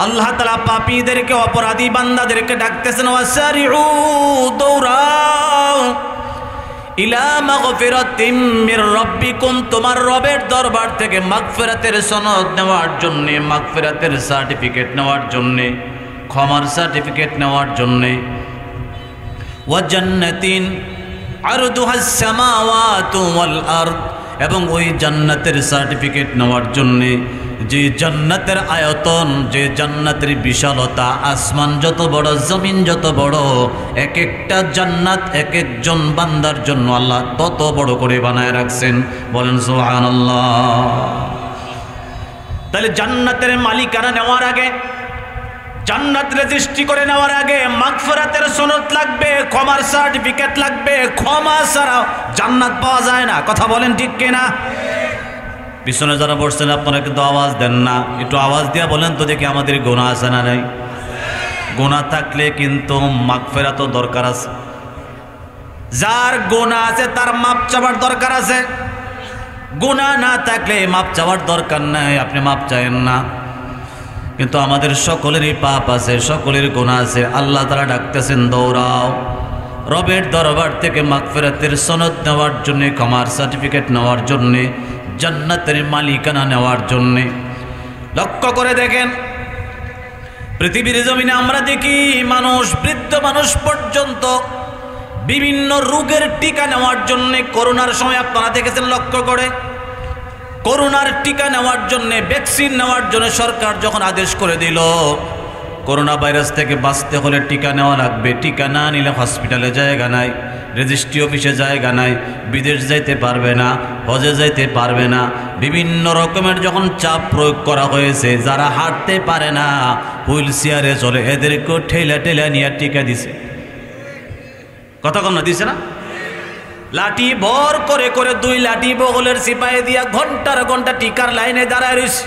আল্লাহ তাআলা পাপীদেরকে, অপরাধী বান্দাদেরকে ডাকতেছেন, ওয়াসারিউ, দৌড়াও, ইলা মাগফিরাতিম মির রাব্বিকুম, তোমার রবের দরবার থেকে মাগফিরাতের সনদ নেওয়ার জন্য, মাগফিরাতের সার্টিফিকেট নেওয়ার জন্য, ক্ষমার সার্টিফিকেট নেওয়ার জন্য, ওয়া জান্নাতিন আরদুহাস সামাওয়াতু ওয়াল আরদ, এবং ওই জান্নাতের সার্টিফিকেট নেওয়ার জন্য, যে জান্নাতের আয়তন, যে জান্নাতের বিশালতা, আসমান যত বড়, জমিন যত বড়, এক একটা জান্নাত এক একজন বান্দার জন্য আল্লাহ তত বড় করে বানায় রাখছেন। বলেন সুবহানাল্লাহ। তাহলে জান্নাতের মালিকানা নেওয়ার আগে, জান্নাত রেজিস্ট্রি করে নেওয়ার আগে মাগফিরাতের সনদ লাগবে, ক্ষমার সার্টিফিকেট লাগবে। ক্ষমা ছাড়া জান্নাত পাওয়া যায় না। কথা বলেন ঠিক কিনা? পিছনে যারা বসছেন আপনারা কিন্তু আওয়াজ দেন না, একটু আওয়াজ দিয়ে বলেন তো দেখি আমাদের গুনাহ আছে না নাই? গুনাহ থাকলে কিন্তু মাগফিরাতও দরকার আছে। যার গুনাহ আছে তার মাপ চাওয়ার দরকার আছে। গুনাহ না থাকলে মাপ চাওয়ার দরকার নাই, আপনি মাপ চাইেন না। কিন্তু আমাদের সকলেরই পাপ আছে, সকলের গুনাহ আছে। আল্লাহ তাআলা ডাকতেছেন, দৌড়াও রবের দরবার থেকে মাগফিরাতের সনদ নেওয়ার জন্য, ক্ষমার সার্টিফিকেট নেওয়ার জন্য, জান্নাতের মালিকানা নেওয়ার জন্য। লক্ষ্য করে দেখেন, পৃথিবীর জমিনে আমরা দেখি মানুষ, বৃদ্ধ মানুষ পর্যন্ত বিভিন্ন রোগের টিকা নেওয়ার জন্য, করোনার সময় আপনারা দেখেছেন, লক্ষ্য করে করোনার টিকা নেওয়ার জন্য, ভ্যাকসিন নেওয়ার জন্য সরকার যখন আদেশ করে দিল, করোনা ভাইরাস থেকে বাঁচতে হলে টিকা নেওয়া লাগবে, টিকা না নিলে হসপিটালে জায়গা নাই, রেজিস্ট্রি অফিসে জায়গা নাই, বিদেশ যাইতে পারবে না, হজে যাইতে পারবে না, বিভিন্ন রকমের যখন চাপ প্রয়োগ করা হয়েছে, যারা হাঁটতে পারে না, হুইল চেয়ারে চলে, এদেরকেও ঠেলা ঠেলা নিয়ে টিকা দিছে। কথা কম না, দিছে না? লাঠি ভর করে করে 2 লাঠি বগলের সিপাহি দিয়া ঘন্টার ঘন্টা টিকার লাইনে দাঁড়ায় রয়েছে।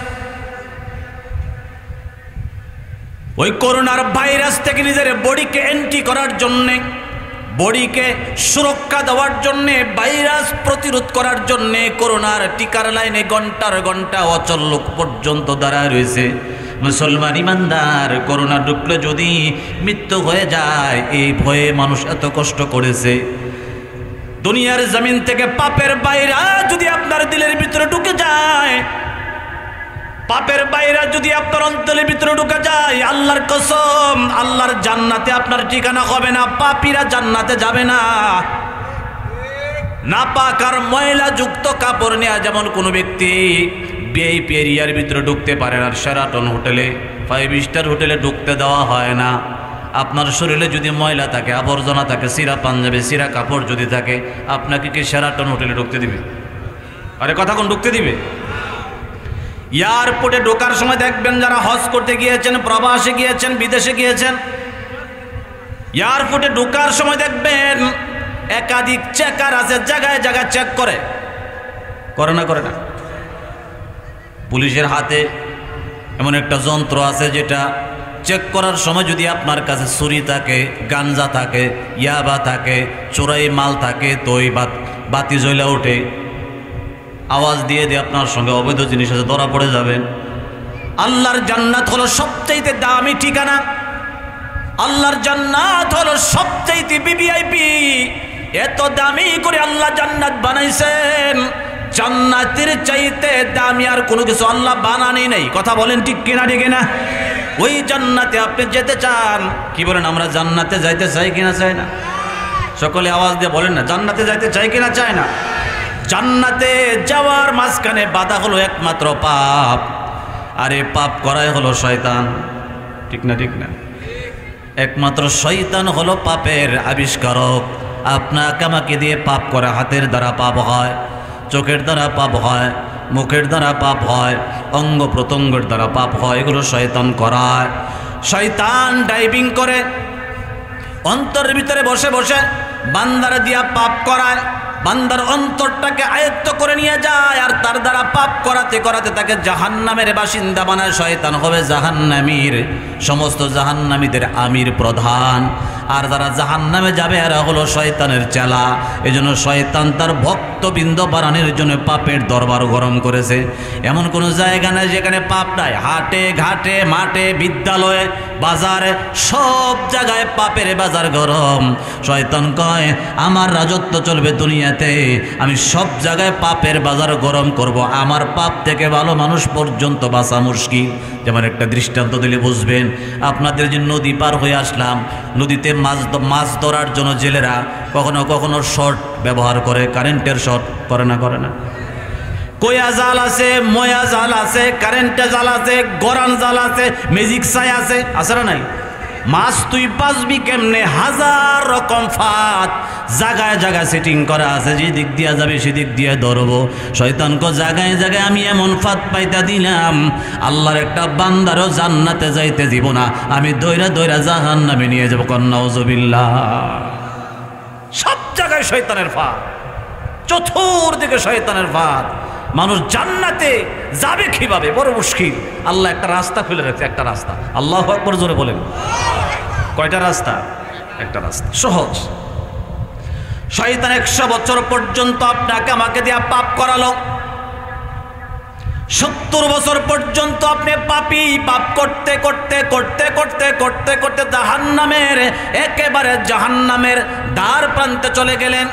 ওই করোনার ভাইরাস থেকে নিজের বডিকে এন্ট্রি করার জন্যে, বডিকে সুরক্ষা দেওয়ার জন্যে, ভাইরাস প্রতিরোধ করার জন্যে করোনার টিকার লাইনে ঘন্টার ঘন্টা অচল লোক পর্যন্ত দাঁড়ায় রয়েছে। মুসলমান ইমানদার, করোনা ঢুকলে যদি মৃত্যু হয়ে যায়, এই ভয়ে মানুষ এত কষ্ট করেছে। দুনিয়ার জমিন থেকে পাপের বাইরা যদি আপনার দিলের ভিতরে ঢুকে যায়, পাপের বাইরা যদি আপনার অন্তরের ভিতরে ঢুকে যায়, আল্লাহর কসম, আল্লাহর জান্নাতে আপনার ঠিকানা হবে না। পাপীরা জান্নাতে যাবে না। নাপাক আর ময়লা যুক্ত কাপড় নেওয়া, যেমন কোনো ব্যক্তি ভিআইপি এরিয়ার ভিতরে ঢুকতে পারে না, শেরাটন হোটেলে, 5 স্টার হোটেলে ঢুকতে দেওয়া হয় না। আপনার শরীরে যদি ময়লা থাকে, আবর্জনা থাকে, সিরা পাঞ্জাবি, সিরা কাপড় যদি থাকে, আপনাকে কি শেরাটন হোটেলে ঢুকতে দিবে? আরে কথা কোন ঢুকতে দিবে? এয়ারপোর্টে ঢোকার সময় দেখবেন, যারা হজ করতে গিয়েছেন, প্রবাসে গিয়েছেন, বিদেশে গিয়েছেন, এয়ারপোর্টে ঢোকার সময় দেখবেন একাধিক চেকার আছে, জায়গায় জায়গায় চেক করে না? করে না? পুলিশের হাতে এমন একটা যন্ত্র আছে যেটা চেক করার সময় যদি আপনার কাছে ছুরি থাকে, গাঞ্জা থাকে, ইয়াবা থাকে, চোরাই মাল থাকে, তো ওই বাতি জ্বলে ওঠে, আওয়াজ দিয়ে দিয়ে আপনার সঙ্গে অবৈধ জিনিস আছে, ধরা পড়ে যাবেন। আল্লাহর জান্নাত হলো সবচাইতে দামি ঠিকানা। আল্লাহর জান্নাত হলো সবচাইতে ভিভিআইপি। এত দামি করে আল্লাহ জান্নাত বানাইছেন, জান্নাতের চাইতে দামি আর কোনো কিছু আল্লাহ বানানি নাই। কথা বলেন ঠিক কিনা? ঠিক না? ওই জান্নাতে আপনি যেতে চান, কি বলেন? আমরা জান্নাতে যাইতে চাই কিনা চাই না? সকলে আওয়াজ দিয়ে বলেন না, জান্নাতে যাইতে চাই কিনা চাই না? জান্নাতে যাওয়ার মাঝখানে বাধা হলো একমাত্র পাপ, আর এই পাপ করাই হলো শয়তান। ঠিক না? ঠিক না? একমাত্র শয়তান হলো পাপের আবিষ্কারক। আপনাকে আমাকে দিয়ে পাপ করে, হাতের দ্বারা পাপ হয়, চোখের দ্বারা পাপ হয়, মুখের দ্বারা পাপ হয়, অঙ্গ প্রত্যঙ্গের দ্বারা পাপ হয়, এগুলো শয়তান করায়। শয়তান ড্রাইভিং করে, অন্তরের ভিতরে বসে বসে বান্দার দিয়া পাপ করায়, বান্দার অন্তরটাকে আয়ত্ত করে নিয়ে যায়, আর তার দ্বারা পাপ করাতে করাতে তাকে জাহান্নামের বাসিন্দা বানায়। শয়তান হবে জাহান্নামীর, সমস্ত জাহান্নামীদের আমির, প্রধান। আর যারা জাহান্নামে যাবে এরা হলো শয়তানের চেলা। এজন্য শয়তান তার ভক্তবৃন্দ বাড়ানোর জন্য পাপের দরবার গরম করেছে। এমন কোনো জায়গা নাই যেখানে পাপ নাই। হাটে ঘাটে মাঠে বিদ্যালয়ে বাজারে সব জায়গায় পাপের বাজার গরম। শয়তান কয় আমার রাজত্ব চলবে দুনিয়াতে, আমি সব জায়গায় পাপের বাজার গরম করব, আমার পাপ থেকে ভালো মানুষ পর্যন্ত বাঁচা মুশকিল। যেমন একটা দৃষ্টান্ত দিলে বুঝবেন। আপনাদের যে নদী পার হয়ে আসলাম, নদীতে মাছ ধরার জন্য জেলেরা কখনো কখনো শর্ট ব্যবহার করে, কারেন্টের শর্ট করে না করে না? কয়া জাল আছে, ময়া জাল আছে, কারেন্টের জাল আছে, গরান জাল আছে, ম্যাজিক ছাই আছে, আছে না নাই? মাছ তুই বাঁচবি কেমনে? হাজার রকম ফাঁদ জায়গায় জায়গায় সেটিং করা আছে, যে দিক দিয়া যাবে সেদিক দিয়ে ধরবো। শয়তানকে জায়গায় জায়গায় আমি এমন ফাঁদ পাইতা দিলাম, আল্লাহর একটা বান্দারও জান্নাতে যাইতে দিব না, আমি দইরা দইরা জাহান্নামে নিয়ে যাবো। নাউযুবিল্লাহ। সব জায়গায় শয়তানের ফাঁদ, চতুর্দিকে শয়তানের ফাঁদ। মানুষ জান্নাতে যাবে কিভাবে? বড় মুশকিল। আল্লাহ একটা রাস্তা খুলে রাখছে, একটা রাস্তা। আল্লাহু আকবার জোরে বলেন। কয়টা রাস্তা? একটা রাস্তা, সহজ। শয়তান 100 বছর পর্যন্ত আপনাকে আমাকে দিয়ে পাপ করালো। 70 বছর পর্যন্ত আপনি পাপী, পাপ করতে করতে করতে করতে করতে করতে জাহান্নামের একেবারে জাহান্নামের দ্বার প্রান্তে চলে গেলেন।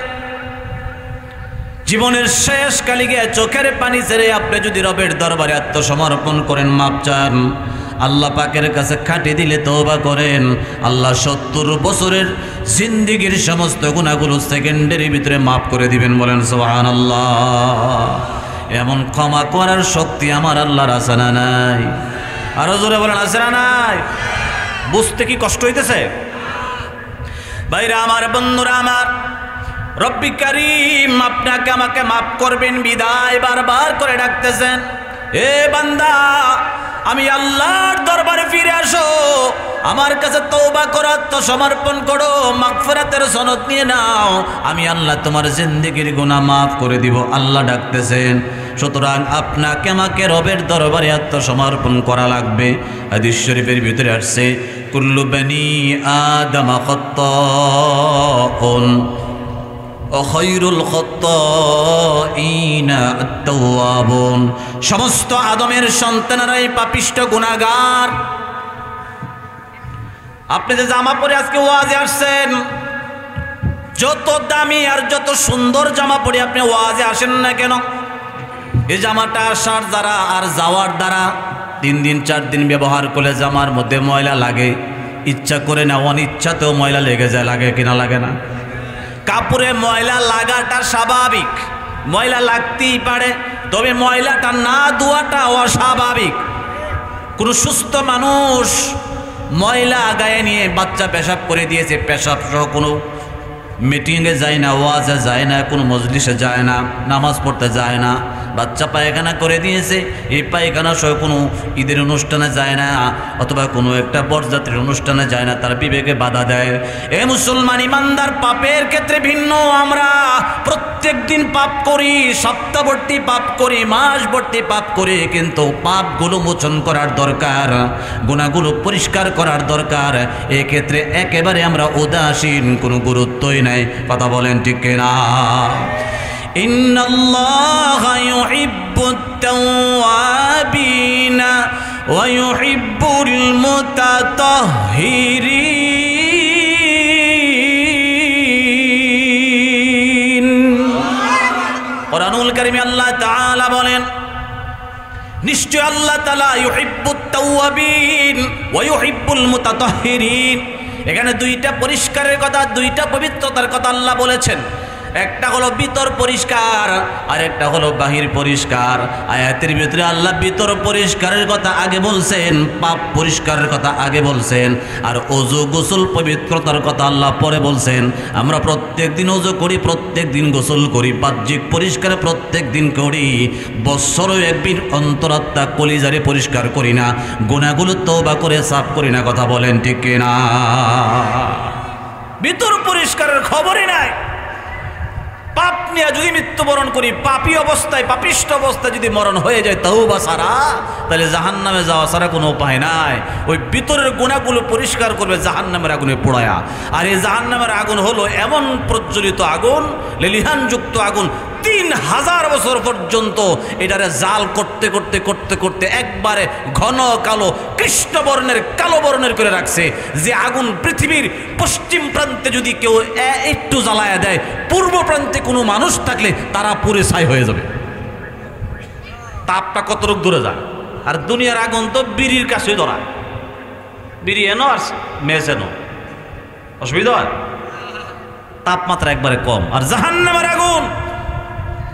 জীবনের শেষ কালিগে চোখের পানি ছেড়ে আপনি যদি রবের দরবারে আত্মসমর্পণ করেন, মাপ চান, আল্লাহ পাকের কাছে খাটি দিলে তওবা করেন, আল্লাহ 70 বছরের জিন্দেগীর সমস্ত গুনাহগুলো সেকেন্ডের ভিতরে মাফ করে দিবেন। বলেন সুবহানাল্লাহ। এমন ক্ষমা করার শক্তি আমার আল্লাহর আছে না নাই? আরো জোরে বলেন, আছে না নাই? বুঝতে কি কষ্ট হইতেছে? ভাইরা আমার, বন্ধুরা আমার, রব্বি কারীম আপনাকে আমাকে মাফ করবেন বিদায় বারবার করে ডাকতেছেন, এ বান্দা আমি আল্লাহর দরবারে ফিরে আসো, আমার কাছে তওবা করো, আত্মসমর্পণ করো, মাগফিরাতের সনদ নিয়ে নাও, আমি আল্লাহ তোমার জিন্দেগীর গুনাহ মাফ করে দিব। আল্লাহ ডাকতেছেন। সুতরাং আপনাকে আমাকে রবের দরবারে আত্মসমর্পণ করা লাগবে। হাদিস শরীফের ভিতরে আসছে, কুল্লু বনি আদম খাত্তাউন খায়রুল খাত্তাইনা আত-তাওয়াবুন। সমস্ত আদমের সন্তানেরাই পাপিষ্ঠ গুনাহগার। আপনি যে জামা পরে আজকে ওয়াজে আসছেন, যত দামি আর যত সুন্দর জামা পরে আপনি ওয়াজে আসেন না কেন, এই জামাটা আসার দ্বারা আর যাওয়ার দ্বারা 3 দিন 4 দিন ব্যবহার করলে জামার মধ্যে ময়লা লাগে, ইচ্ছা করে না অনিচ্ছাতেও ময়লা লেগে যায়, লাগে কিনা লাগে না? কাপড়ে ময়লা লাগাটা স্বাভাবিক, ময়লা লাগতেই পারে, তবে ময়লাটা না ধোয়াটা অস্বাভাবিক। কোনো সুস্থ মানুষ ময়লা গায়ে নিয়ে বাচ্চা পেশাব করে দিয়েছে, পেশাব সহ কোনো মিটিংয়ে যায় না, ওয়াজে যায় না, কোনো মজলিসে যায় না, নামাজ পড়তে যায় না, বাচ্চা পায়খানা করে দিয়েছে, এই পায়খানা সহ কোনো ঈদের অনুষ্ঠানে যায় না, অথবা কোনো একটা বরযাত্রীর অনুষ্ঠানে যায় না, তার বিবেকে বাধা দেয়। এ মুসলমান ইমানদার, পাপের ক্ষেত্রে ভিন্ন। আমরা প্রত্যেক দিন পাপ করি, সপ্তাহবর্তী পাপ করি, মাসবর্তী পাপ করি, কিন্তু পাপগুলো মোচন করার দরকার, গুনাহগুলো পরিষ্কার করার দরকার। এক্ষেত্রে একেবারে আমরা উদাসীন, কোনো গুরুত্বই নাই। কথা বলেন ঠিক কিনা? ইন্নাল্লাহা ইউহিব্বুত তাওয়াবিনা ওয়া ইউহিব্বুল মুতাতাহহিরিন। কুরআনুল কারীমে আল্লাহ তাআলা বলেন, নিশ্চয় আল্লাহ তাআলা ইউহিব্বুত তাওয়াবিন ওয়া ইউহিব্বুল মুতাতাহহিরিন। এখানে 2টা পরিষ্কারের কথা, 2টা পবিত্রতার কথা আল্লাহ বলেছেন। একটা হলো ভিতর পরিষ্কার, আর একটা হলো বাহির পরিষ্কার। আয়াতের ভিতরে আল্লাহ ভিতর পরিষ্কারের কথা আগে বলছেন, পাপ পরিষ্কারের কথা আগে বলছেন, আর ওযু গোসল পবিত্রতার কথা আল্লাহ পরে বলছেন। আমরা প্রত্যেক দিন ওযু করি, প্রত্যেক দিন গোসল করি, বাহ্যিক পরিষ্কার প্রত্যেক দিন করি, বছরে একদিন অন্তরাত্মা কলিজারে পরিষ্কার করি না, গুনাহগুলো তওবা করে সাফ করি না। কথা বলেন ঠিক কিনা? ভিতর পরিষ্কারের খবরই নাই। পাপ নিয়ে যদি মৃত্যুবরণ করি, পাপী অবস্থায়, পাপিষ্ঠ অবস্থায় যদি মরণ হয়ে যায় তওবা ছাড়া, তাহলে জাহান্নামে যাওয়া ছাড়া কোনো উপায় নাই। ওই ভিতরের গুনাহগুলো পরিষ্কার করবে জাহান্নামের আগুনে পোড়ায়া। আর এই জাহান্নামের আগুন হলো এমন প্রজ্বলিত আগুন, লেলিহানযুক্ত আগুন, 3000 বছর পর্যন্ত এটারে জাল করতে করতে করতে করতে একবারে ঘন কালো, কৃষ্ণবর্ণের, কালো বর্ণের করে রাখছে। যে আগুন পৃথিবীর পশ্চিম প্রান্তে যদি কেউ একটু জ্বালায়া দেয়, পূর্ব প্রান্তে কোনো মানুষ থাকলে তারা পুরে ছাই হয়ে যাবে। তাপটা কতটুক দূরে যায়। আর দুনিয়ার আগুন তো বিড়ির কাছে ধরায়, বিড়ি এনো আর মেজ এনো, অসুবিধা হয়, তাপমাত্রা একবারে কম। আর জাহান্নামের আগুন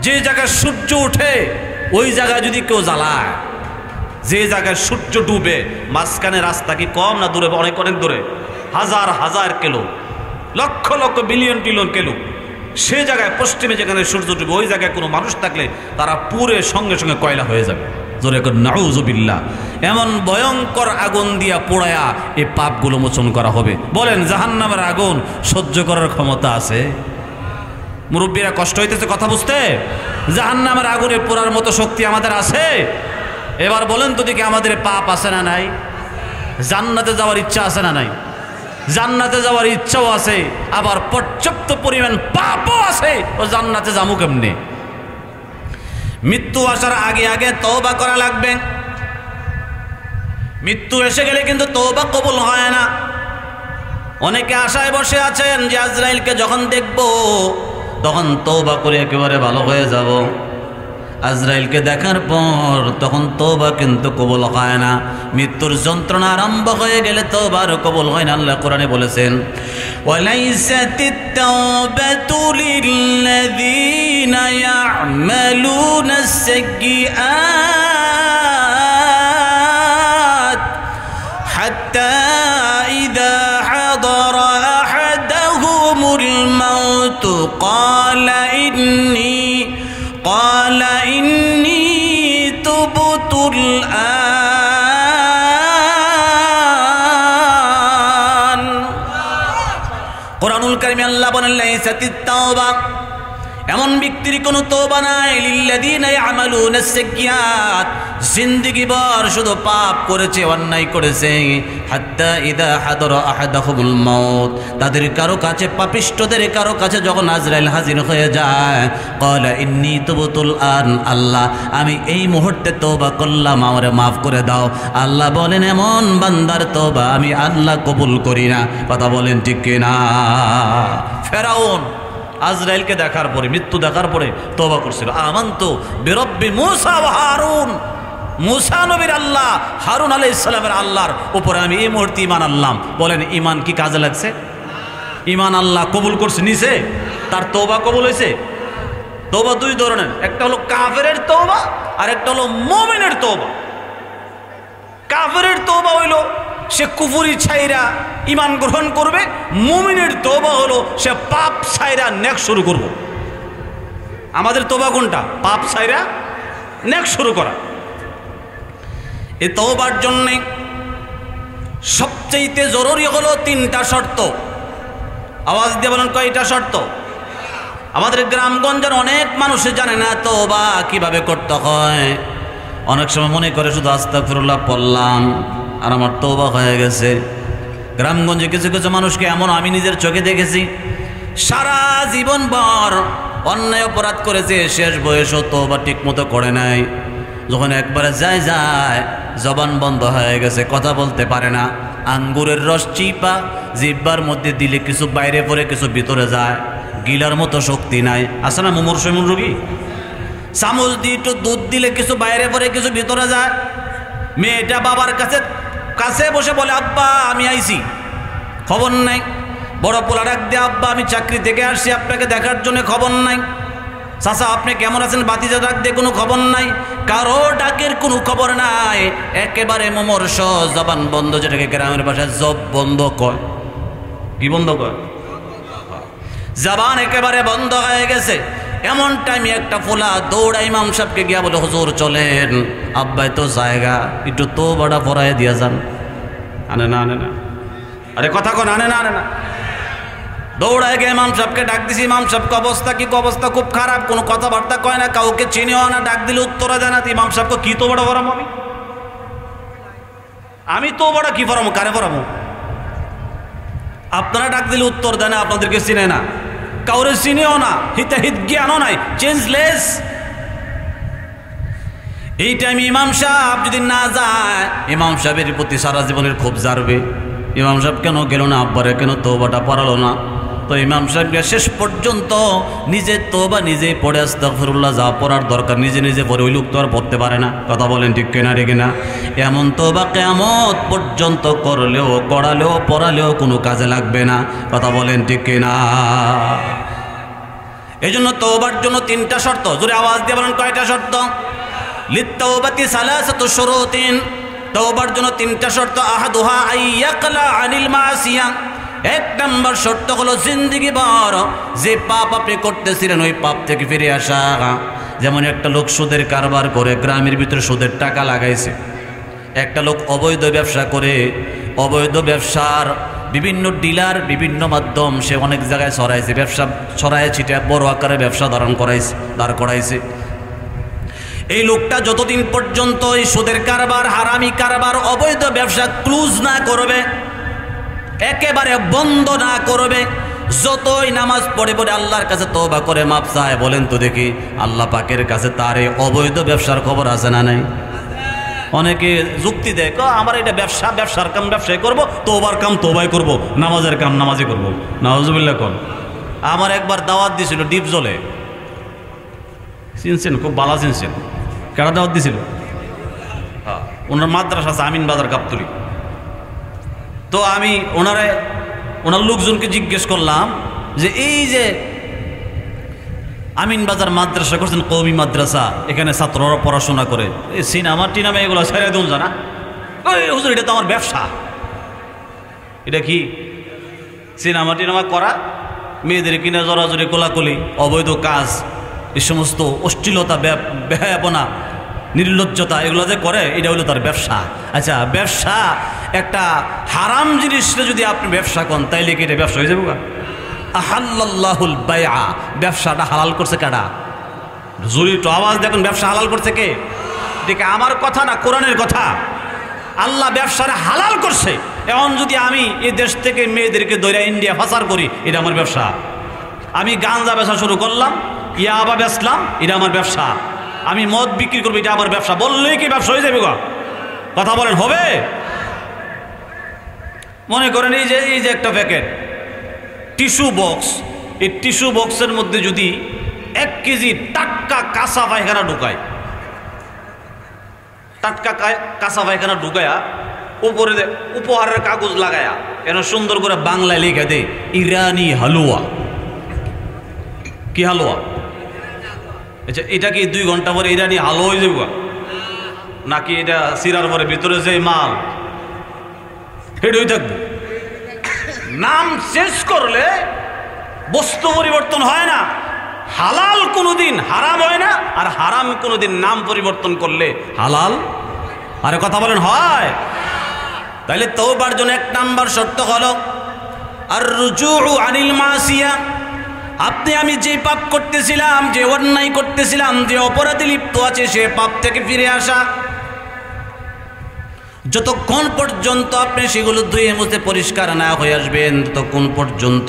যে জায়গায় সূর্য উঠে ওই জায়গায় যদি কেউ জ্বালায়, যে জায়গায় সূর্য ডুবে, মাঝখানে রাস্তা কি কম না দূরে? অনেক অনেক দূরে, হাজার হাজার kilo, lakh lakh billion trillion kilo. সে জায়গায় পশ্চিমে যেখানে সূর্য ডুবে ওই জায়গায় কোনো মানুষ থাকলে তারা পুরে সঙ্গে সঙ্গে কয়লা হয়ে যাবে। জোরে করে নাউযুবিল্লাহ। এমন ভয়ঙ্কর আগুন দিয়া পোড়ায়া এই পাপগুলো মোচন করা হবে। বলেন, জাহান্নামের আগুন সহ্য করার ক্ষমতা আছে? মুরব্বীরা কষ্ট হইতেছে কথা বুঝতে? জাহান্নামের আগুনে পোড়ার মতো শক্তি আমাদের আছে? এবার বলেন তো দেখি, আমাদের পাপ আছে না নাই? জান্নাতে যাওয়ার ইচ্ছা আছে না নাই? জান্নাতে যাওয়ার ইচ্ছাও আছে, আবার পর্যাপ্ত পরিমাণ পাপও আছে। ও জান্নাতে যাবো কেমনে? মৃত্যু আসার আগে আগে তওবা করা লাগবে। মৃত্যু এসে গেলে কিন্তু তওবা কবুল হয় না। অনেকে আশায় বসে আছেন যে আজরাইলকে যখন দেখব তখন তওবা করে একেবারে ভালো হয়ে যাব। আজরাইলকে দেখার পর তখন তওবা কিন্তু কবুল হয় না। মৃত্যুর যন্ত্রণা আরম্ভ হয়ে গেলে তওবা আর কবুল হয় না। আল্লাহ কোরআনে বলেছেন, ওয়ালাইসাতিত তাওবাতু লিল্লাযীনা ইয়া'মালুনাস সাইয়্যাত হাত্তা ইযা হাদারা আহাদাহুমুল মাউত ক্বালা ইন্নী তুবতুল আন। কোরআনুল কারীমে আল্লাহ বলেন, লাইসাতিত তাওবা, এমন ব্যক্তির কোনো তওবা নাই, লিল্লাযীনা ইয়া'মালুনাস সাইয়্যাত, জিন্দেগি ভর শুধু পাপ করেছে, অন্যায় করেছে। হাত্তা ইযা হাদারা আহাদাহুমুল মাউত, তাদের কারো কাছে, পাপিষ্ঠদের কারো কাছে যখন আজরাইল হাজির হয়ে যায়, ক্বালা ইন্নী তুবতুল আন, আল্লাহ আমি এই মুহূর্তে তওবা করলাম, আমারে মাফ করে দাও। আল্লাহ বলেন, এমন বান্দার তওবা আমি আল্লাহ কবুল করি না। কথা বলেন ঠিক কিনা? ফেরাউন আজরাইলকে দেখার পরে, মৃত্যু দেখার পরে তওবা করছিল, আমানতু বিরব্বি মূসা ওয়া হারুন, মূসা নবীর আল্লাহ, হারুন আলাইহিস সালামের আল্লাহর উপরে আমি এই মুহূর্তে ঈমান আনলাম। বলেন, ঈমান কি কাজে লাগছে? ঈমান আল্লাহ কবুল করছে, নিছে, তার তওবা কবুল হয়েছে। তওবা দুই ধরনের, একটা হলো কাফেরের তওবা আর একটা হলো মুমিনের তওবা। কাফেরের তওবা হইল সে কুফরি ছাইরা ঈমান গ্রহণ করবে, মুমিনের তওবা হলো সে পাপ ছাইরা নেক শুরু করব। আমাদের তওবা কোনটা? পাপ ছাইরা নেক শুরু করা। এই তওবার জন্য সবচেয়ে জরুরি হলো 3টা শর্ত। আওয়াজ দিয়ে বলেন, কয়টা শর্ত? আমাদের গ্রামগঞ্জের অনেক মানুষ জানে না তওবা কিভাবে করতে হয়। অনেক সময় মনে করে শুধু আস্তাগফিরুল্লাহ পড়লাম আর আমার তওবা হয়ে গেছে। গ্রামগঞ্জে কিছু কিছু মানুষকে এমন আমি নিজের চোখে দেখেছি, সারা জীবন ভর অন্যায় অপরাধ করেছে, শেষ বয়সও তওবা ঠিক মতো করে নাই। যখন একবারে যায় জবান বন্ধ হয়ে গেছে, কথা বলতে পারে না। আঙ্গুরের রস চিপা জিহ্বার মধ্যে দিলে কিছু বাইরে পড়ে, কিছু ভিতরে যায়, গিলার মতো শক্তি নাই। আছে না মুমূর্ষ রোগী? চামচ দিয়ে একটু দুধ দিলে কিছু বাইরে পড়ে, কিছু ভিতরে যায়। মেয়েটা বাবার কাছে বসে বলে, আব্বা আমি আইছি, খবর নাই। বড় পোলা ডাক দিয়ে, আব্বা আমি চাকরি থেকে আসছি, আপনাকে দেখার জন্য খবর নাই। চাচা আপনি কেমন আছেন? বাতিজা ডাক দিয়ে, কোনো খবর নাই। কারো ডাকের কোনো খবর নাই, একেবারে মুমূর্ষ, জবান বন্ধ, যেটাকে গ্রামের ভাষায় জব বন্ধ কয়। কি বন্ধ কয়? জবান একেবারে বন্ধ হয়ে গেছে। এমন টাইমে একটা ফোলা দৌড়া ইমাম সাহেবকে গিয়া বলে, হুজুর চলেন, আব্বাই তো জায়গা, একটু তওবাটা পড়ায় দিয়া যান। আনে না, আনে না, আরে কথা কোন, আনে না, আনে না। দৌড়ায় গিয়ে ইমাম সাহেবকে ডাক দিছি, ইমাম সাহেবকে অবস্থা কি, অবস্থা খুব খারাপ, কোনো কথাবার্তা কয় না, কাউকে চিনিও না, ডাক দিলে উত্তরা দেয় না। ইমাম সাহেবকে কি তো বড় ফরাম, আমি তো বড় কি ফরাম, কারে ফরাম? আপনারা ডাক দিলে উত্তর দেয় না, আপনাদেরকে চিনে না, কাউরে চিনেও না, হিতাহিত জ্ঞানও নাই, চেঞ্জলেস। এই টাইমে ইমাম সাহেব যদি না যায়, ইমাম সাহেবের প্রতি সারা জীবনের ক্ষোভ জারবে। ইমাম সাহেব কেন গেল না, আব্বারে কেন তওবাটা পড়ালো না? তো ইমাম সাহেবকে শেষ পর্যন্ত নিজে তওবা নিজেই পড়ে আস্তাগফিরুল্লাহ যা পড়ার দরকার নিজে নিজে পড়ে, ওই লোক তো আর পড়তে পারে না। কথা বলেন ঠিক কিনা রে কিনা? এমন তওবা কিয়ামত পর্যন্ত করলেও, করালেও, পড়ালেও কোনো কাজে লাগবে না। কথা বলেন ঠিক কিনা? এই জন্য তওবার জন্য 3টা শর্ত। জোরে আওয়াজ দিয়ে বলেন, কয়টা শর্ত? লিত্তাওবাতি সালাসাতু শুরুতিন, তওবার জন্য 3টা শর্ত। আহাদুহা আইয়াকলা আনিল মাসিয়া, 1 নম্বর শর্ত হলো জিন্দেগি ভর যে পাপ আপনি করতেছিলেন ওই পাপ থেকে ফিরে আসা। যেমন একটা লোক সুদের কারবার করে গ্রামের ভিতরে সুদের টাকা লাগাইছে, একটা লোক অবৈধ ব্যবসা করে, অবৈধ ব্যবসার বিভিন্ন ডিলার, বিভিন্ন মাধ্যম সে অনেক জায়গায় ছড়াইছে, ব্যবসা ছড়ায় ছিটে বড় আকারে ব্যবসা দাঁড় করাইছে। এই লোকটা যতদিন পর্যন্ত এই সুদের কারবার, হারামি কারবার, অবৈধ ব্যবসা ক্লোজ না করবে, একেবারে বন্ধ না করবে, যতই নামাজ পড়ে পড়ে আল্লাহর কাছে তওবা করে মাপ চায়, বলেন তো দেখি আল্লাহ পাকের কাছে তার এই অবৈধ ব্যবসার খবর আছে না নাই? অনেকে যুক্তি দেয়, আমার এটা ব্যবসা, ব্যবসার কাম ব্যবসায় করব, তওবার কাম তওবাই করব, নামাজের কাম নামাজই করব। নাউজুবিল্লাহ কোন। আমার একবার দাওয়াত দিয়েছিল ডিপজলে, চিনছেন? খুব ভালো চিনছেন। কেডা দাওয়াত দিছিল? হ্যাঁ, ওনার মাদ্রাসা আছে আমিন বাজার গাবতলী। তো আমি ওনার লোকজনকে জিজ্ঞেস করলাম যে এই যে আমিন বাজার মাদ্রাসা করছেন, কওমি মাদ্রাসা, এখানে ছাত্ররা পড়াশোনা করে, এই সিনেমা টিনামা এগুলো ছেড়ে দিন জানা? ওই হুজুর এটা তো আমার ব্যবসা। এটা কি সিনেমা টিনামা করা, মেয়েদের কিনা জড়াজড়ি, কোলাকুলি, অবৈধ কাজ, এই সমস্ত অশ্লীলতা, বেহায়াপনা, নির্লজ্জতা এগুলো যে করে, এটা হলো তার ব্যবসা। আচ্ছা, ব্যবসা একটা হারাম জিনিসটা যদি আপনি ব্যবসা করেন, তাইলে কি এটা ব্যবসা হয়ে যাবে? আহাল্লাল্লাহুল বাইআ, ব্যবসাটা হালাল করছে কারা? জোরে তো আওয়াজ দেখুন, ব্যবসা হালাল করছে কে? দেখে আমার কথা না, কোরআনের কথা। আল্লাহ ব্যবসাটা হালাল করছে। এখন যদি আমি এই দেশ থেকে মেয়েদেরকে ধরে ইন্ডিয়া পাচার করি, এটা আমার ব্যবসা। আমি গাঁজা বেচা শুরু করলাম, ইয়াবা বেচলাম, এটা আমার ব্যবসা। আমি মদ বিক্রি করবো, এটা আমার ব্যবসা। বললেই কি ব্যবসা হয়ে যাবে? কথা বলেন, হবে? মনে করেন এই যে একটা প্যাকেট টিস্যু বক্স, এই টিস্যু বক্সের মধ্যে যদি 1 কেজি টাটকা কাঁচা পায়খানা ঢুকায়, টাটকা কাঁচা পায়খানা ঢুকায়া উপরে উপহারের কাগজ লাগায়া এন সুন্দর করে বাংলায় লিখে দে ইরানি হালুয়া। কি হালুয়া? আচ্ছা, এটা কি 2 ঘন্টা পরে ইরানি হালুয়া হয়ে যাবে নাকি এটা সিরার পরে ভিতরে যে মাল হেডই থাকবে? নাম শেষ করলে বস্তু পরিবর্তন হয় না। হালাল কোনোদিন হারাম হয় না, আর হারাম কোনোদিন নাম পরিবর্তন করলে হালাল। আরে কথা বলেন, হয়? তাইলে তওবার জন্য 1 নাম্বার শর্ত হলো আর রুজুউ আনিল মাসিয়া। আপনি আমি যে পাপ করতেছিলাম, যে অন্যায় করতেছিলাম, যে অপরাধে লিপ্ত আছে, সে পাপ থেকে ফিরে আসা। যতক্ষণ পর্যন্ত আপনি সেগুলো ধুয়ে মুছে পরিষ্কার না হয়ে আসবেন, ততক্ষণ পর্যন্ত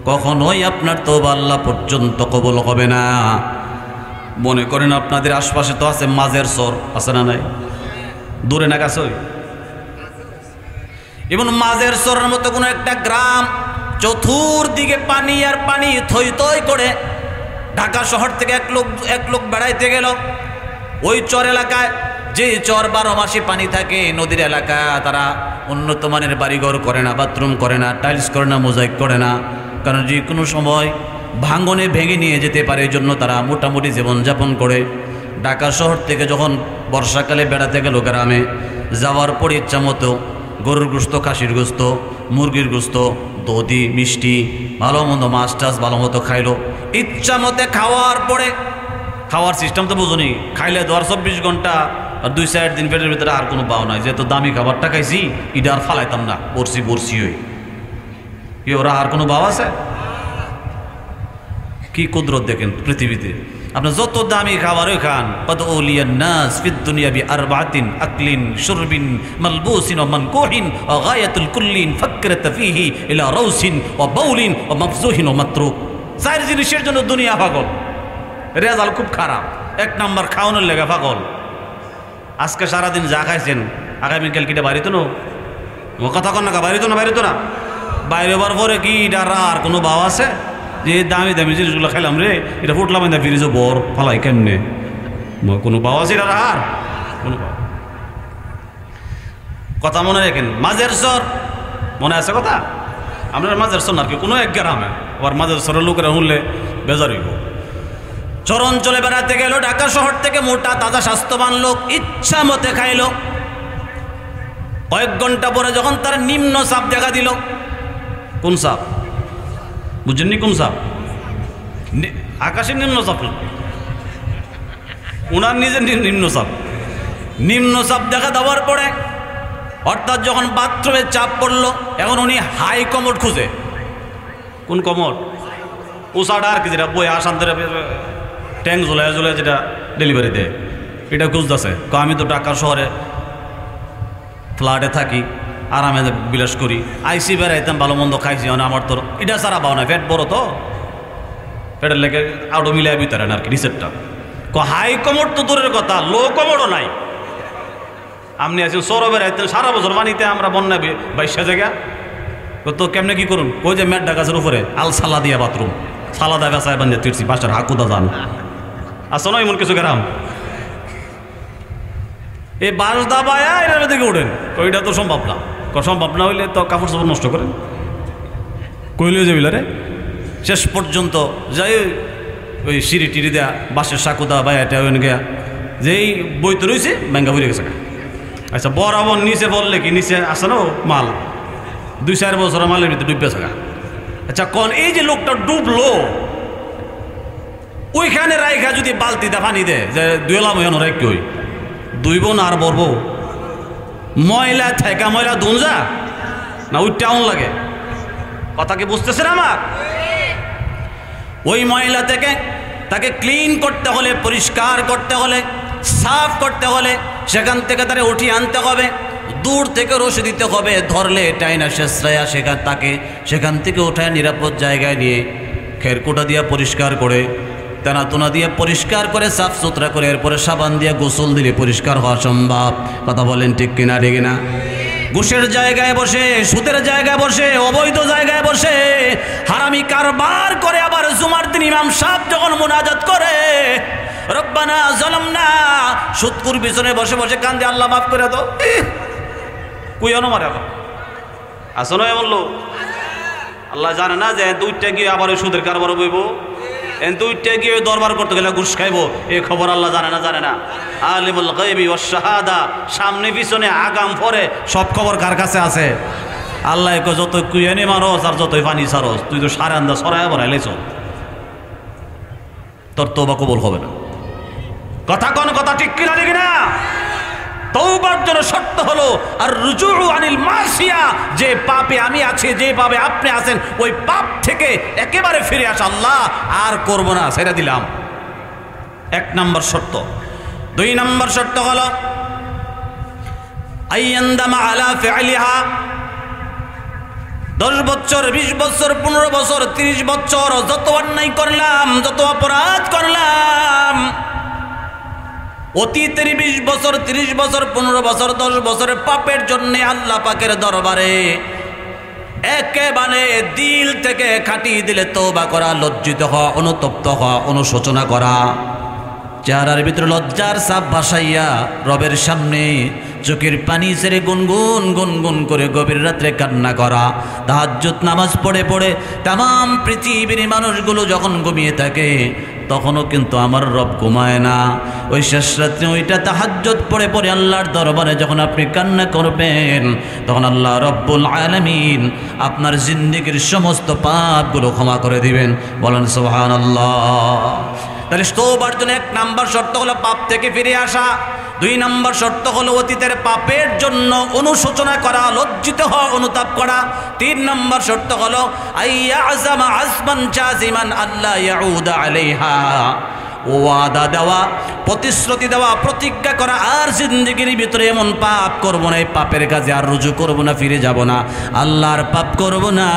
কখনোই আপনার তওবা আল্লাহ পর্যন্ত কবুল হবে না। মনে করেন আপনাদের আশপাশে তো আছে মাঝের চর, আছে না নাই? দূরে না কাছে? এবং মাঝের চরের মতো কোনো একটা গ্রাম, চতুর্দিকে পানি আর পানি, থই থই করে। ঢাকা শহর থেকে এক লোক বেড়াইতে গেল ওই চর এলাকায়, যে চর 12 মাসে পানি থাকে, নদীর এলাকা, তারা উন্নত মানের বাড়িঘর করে না, বাথরুম করে না, টাইলস করে না, মোজাইক করে না, কারণ যে কোনো সময় ভাঙনে ভেঙে নিয়ে যেতে পারে, এই জন্য তারা মোটামুটি জীবনযাপন করে। ঢাকা শহর থেকে যখন বর্ষাকালে বেড়াতে গেল গ্রামে, যাওয়ার পর ইচ্ছা মতো গরুর গোস্ত, খাসির গোস্ত, মুরগির গোস্ত, দধি, মিষ্টি, ভালো মন্দ, মাছ টাছ ভালো মতো খাইলো। ইচ্ছা মতে খাওয়ার পরে, খাওয়ার সিস্টেম তো বুঝুনি, খাইলে তো আর 24 ঘন্টা আর 2-4 দিন পেটের ভিতরে আর কোনো পাও নাই। যেহেতু দামি খাবারটা খাইছি, এটা আর ফালাইতাম না, বরছি হই। কি ওরা আর কোনো ভাব আছে? কি কুদরত দেখেন পৃথিবীতে। আপনি যত দামি খাবারই খান, পাদউলিয়ান নাস ফিদ দুনিয়া বিআরবাতিন আকলিন শুরবিন মালবুসিন ওয়া মানকুহিন ওয়া গায়াতুল কুল্লিন ফাকরাত ফীহি ইলা রাউসিন ওয়া বাউলিন ওয়া মাফজুহিন ওয়া মাতরুক। চার জিনিসের জন্য দুনিয়া পাগল, রেজাল্ট খুব খারাপ। এক নাম্বার খাওয়ানোর লেগে পাগল। আজকে সারাদিন যা খাইছেন আগামীকাল কিটা বাড়িতো না, ও কথা কন না, বাড়িতো না বাইরে হবার পরে কি এটার আর কোনো ভাব আছে? যে দামি দামি জিনিসগুলো খাইলাম রে, এটা ফুটলাম না ফ্রিজে বর ফালাই কেমনে, কোনো ভাব আছে এটার আর কোনো ভাব? কথা মনে রাখেন, মাঝের স্বর মনে আছে কথা? আপনার মাঝের স্বর আর কি কোনো এক গ্রামে আবার মাঝের স্বরের লোকেরা শুনলে বেজার হইব। চরণ চলে বেড়াতে গেল ঢাকা শহর থেকে, মোটা তাজা স্বাস্থ্যবান লোক ইচ্ছা মতে খাইল। কয়েক ঘন্টা পরে যখন তার নিম্ন চাপ দেখা দিল, কোন চাপ বুঝেননি? কোন চাপ? আকাশের নিম্ন চাপ, ওনার নিজের নিম্ন চাপ দেখা দেওয়ার পরে, অর্থাৎ যখন বাথরুমে চাপ পড়লো, এখন উনি হাই কমোড খুঁজে। কোন কমোড? উষাটা আর কি, যেটা বই আসান্তের ট্যাঙ্ক ঝোলায় যেটা ডেলিভারি দেয়, এটা খুঁজতেছে। আমি তো ঢাকা শহরে ফ্ল্যাটে থাকি, আরামে বিলাস করি, আইসি বেড়াইতাম, ভালো মন্দ খাইছি, মানে আমার তো এটা ছাড়া পাও না, পেট বড় তো, পেটের লেগে আউটো মিলাই ভিতরে না আর কি রিসেপ্টটা। হাই কমোড তো দূরের কথা, লো কমোডও নাই। আপনি আছেন সৌরভ বেড়াইতেন সারা বছর মানিতে, আমরা বন্যা 22 জায়গা তো কেমনে কি করুন? ওই যে মেট গাছের উপরে আল সালা দিয়া বাথরুম, সালাদা গাছায় বান্ধে তিরছি, পাঁচটার হাকুদা যান আসো না, এমন কিছু গ্রাম এই বাস দাবায়া এটার দিকে উঠেন, ওইটা তো সম্ভব না। সম্ভব না হইলে তো কাপড় চাপড় নষ্ট করেন, কইলে যাবিল রে। শেষ পর্যন্ত যাই ওই সিঁড়ি টিড়ি দেয়া বাসের সাকুদা বা এটা ওই গিয়া যেই বইতে রয়েছে ব্যাঙ্গা ভরে গেছে। আচ্ছা বরাবর নিচে বললে কি নিচে আসে না মাল 2-4 বছরের মালের ভিতরে ডুববে থাকা। আচ্ছা কোন এই যে লোকটা ডুবলো, ওইখানে রাইখা যদি বালতিতে পানি দেয় যে দুয়েলাম ওখানে রাখ কই দুইব না আর বরব, ময়লা থাকা ময়লা দুনজা না ওই টাউন লাগে। কথা কি বুঝতেছেন আমার? ওই ময়লা থেকে তাকে ক্লিন করতে হলে, পরিষ্কার করতে হলে, সাফ করতে হলে সেখান থেকে তারে উঠিয়ে আনতে হবে, দূর থেকে রশি দিতে হবে, ধরলে টাইনা শেষরায়া সেখান থেকে উঠায় নিরাপদ জায়গায় নিয়ে খেরকুটা দিয়ে পরিষ্কার করে, তেনাতুনা দিয়ে পরিষ্কার করে, সাফ সুতরা করে, এরপরে সাবান দিয়ে গোসল দিলে পরিষ্কার হওয়া সম্ভব। কথা বলেন ঠিক কিনা? ঠিক না? ঘুষের জায়গায় বসে, সুদের জায়গায় বসে, অবৈধ জায়গায় বসে হারামি কারবার করে, আবার জুমার দিন ইমাম সাহেব যখন মুনাজাত করে রব্বানা জালামনা, সুদকুর পিছনে বসে বসে কান্দে, আল্লাহ মাফ করে দাও, কুইয়ানো মারে আসলে এমন লোক। আল্লাহ জানে না যে 2টা গিয়ে আবার ওই সুদের কারবার বইব, 2টা গিয়ে দরবার করতে গেলে ঘুষ খাইবো, এই খবর আল্লাহ জানে না। আলিমুল গায়বি ওয়াশ শাহাদা, সামনে পিছনে আগাম পরে সব খবর কার কাছে আছে? আল্লাহ যত কুইয়ানি মারস আর যতই পানি ছাড়স, তুই তো সারে আন্দা সরাই বরাইলেছ, তোর তওবা কবুল হবে না। কথা কোন কথা ঠিক কিনা? ঠিক না? তওবার জন্য শর্ত হলো আর রুজু আনিল মাসিয়া, যে পাপে আমি আছি, যে পাপে আপনি আছেন, ওই পাপ থেকে একেবারে ফিরে আসা, আল্লাহ আর করব না, ছেড়ে দিলাম। 1 নম্বর শর্ত। 2 নম্বর শর্ত হলো আইয়ান্দামা আলা ফিআলিহা, 10 বছর 20 বছর 15 বছর 30 বছর যত অন্যায় করলাম, যত অপরাধ করলাম, অতীতের 20 বছর 30 বছর 15 বছর 10 বছরের পাপের জন্য আল্লাহ পাকের দরবারে একেবারে দিল থেকে খাটিয়ে দিলে তওবা করা, লজ্জিত হওয়া, অনুতপ্ত হওয়া, অনুশোচনা করা, চেহারার ভিতরে লজ্জার ছাপ ভাসাইয়া রবের সামনে চোখের পানি ছেড়ে গুনগুন গুনগুন করে গভীর রাত্রে কান্না করা, তাহাজ্জুদ নামাজ পড়ে পড়ে তাম পৃথিবীর মানুষগুলো যখন ঘুমিয়ে থাকে তখনও কিন্তু আমার রব ঘুমায় না। ওই শেষ রাত্রে ওইটা তাহাজ্জুদ পড়ে পড়ে আল্লাহর দরবারে যখন আপনি কান্না করবেন, তখন আল্লাহ রব্বুল আলামিন আপনার জিন্দেগির সমস্ত পাপগুলো ক্ষমা করে দিবেন। বলেন সুবহানাল্লাহ। তাহলে তওবার জন্য 1 নাম্বার শর্ত হলো পাপ থেকে ফিরে আসা। 2 নম্বর শর্ত হলো অতীতের পাপের জন্য অনুশোচনা করা, লজ্জিত হওয়া, অনুতাপ করা। 3 নম্বর শর্ত হলো আইয়া আযামা আযমান জাযিমান আল্লা ইয়াউদা আলাইহা, ওয়াদা দেওয়া, প্রতিশ্রুতি দেওয়া, প্রতিজ্ঞা করা আর জিন্দেগির ভিতরে এমন পাপ করব না, এই পাপের কাজে আর রুজু করব না, ফিরে যাব না, আল্লাহর পাপ করব না,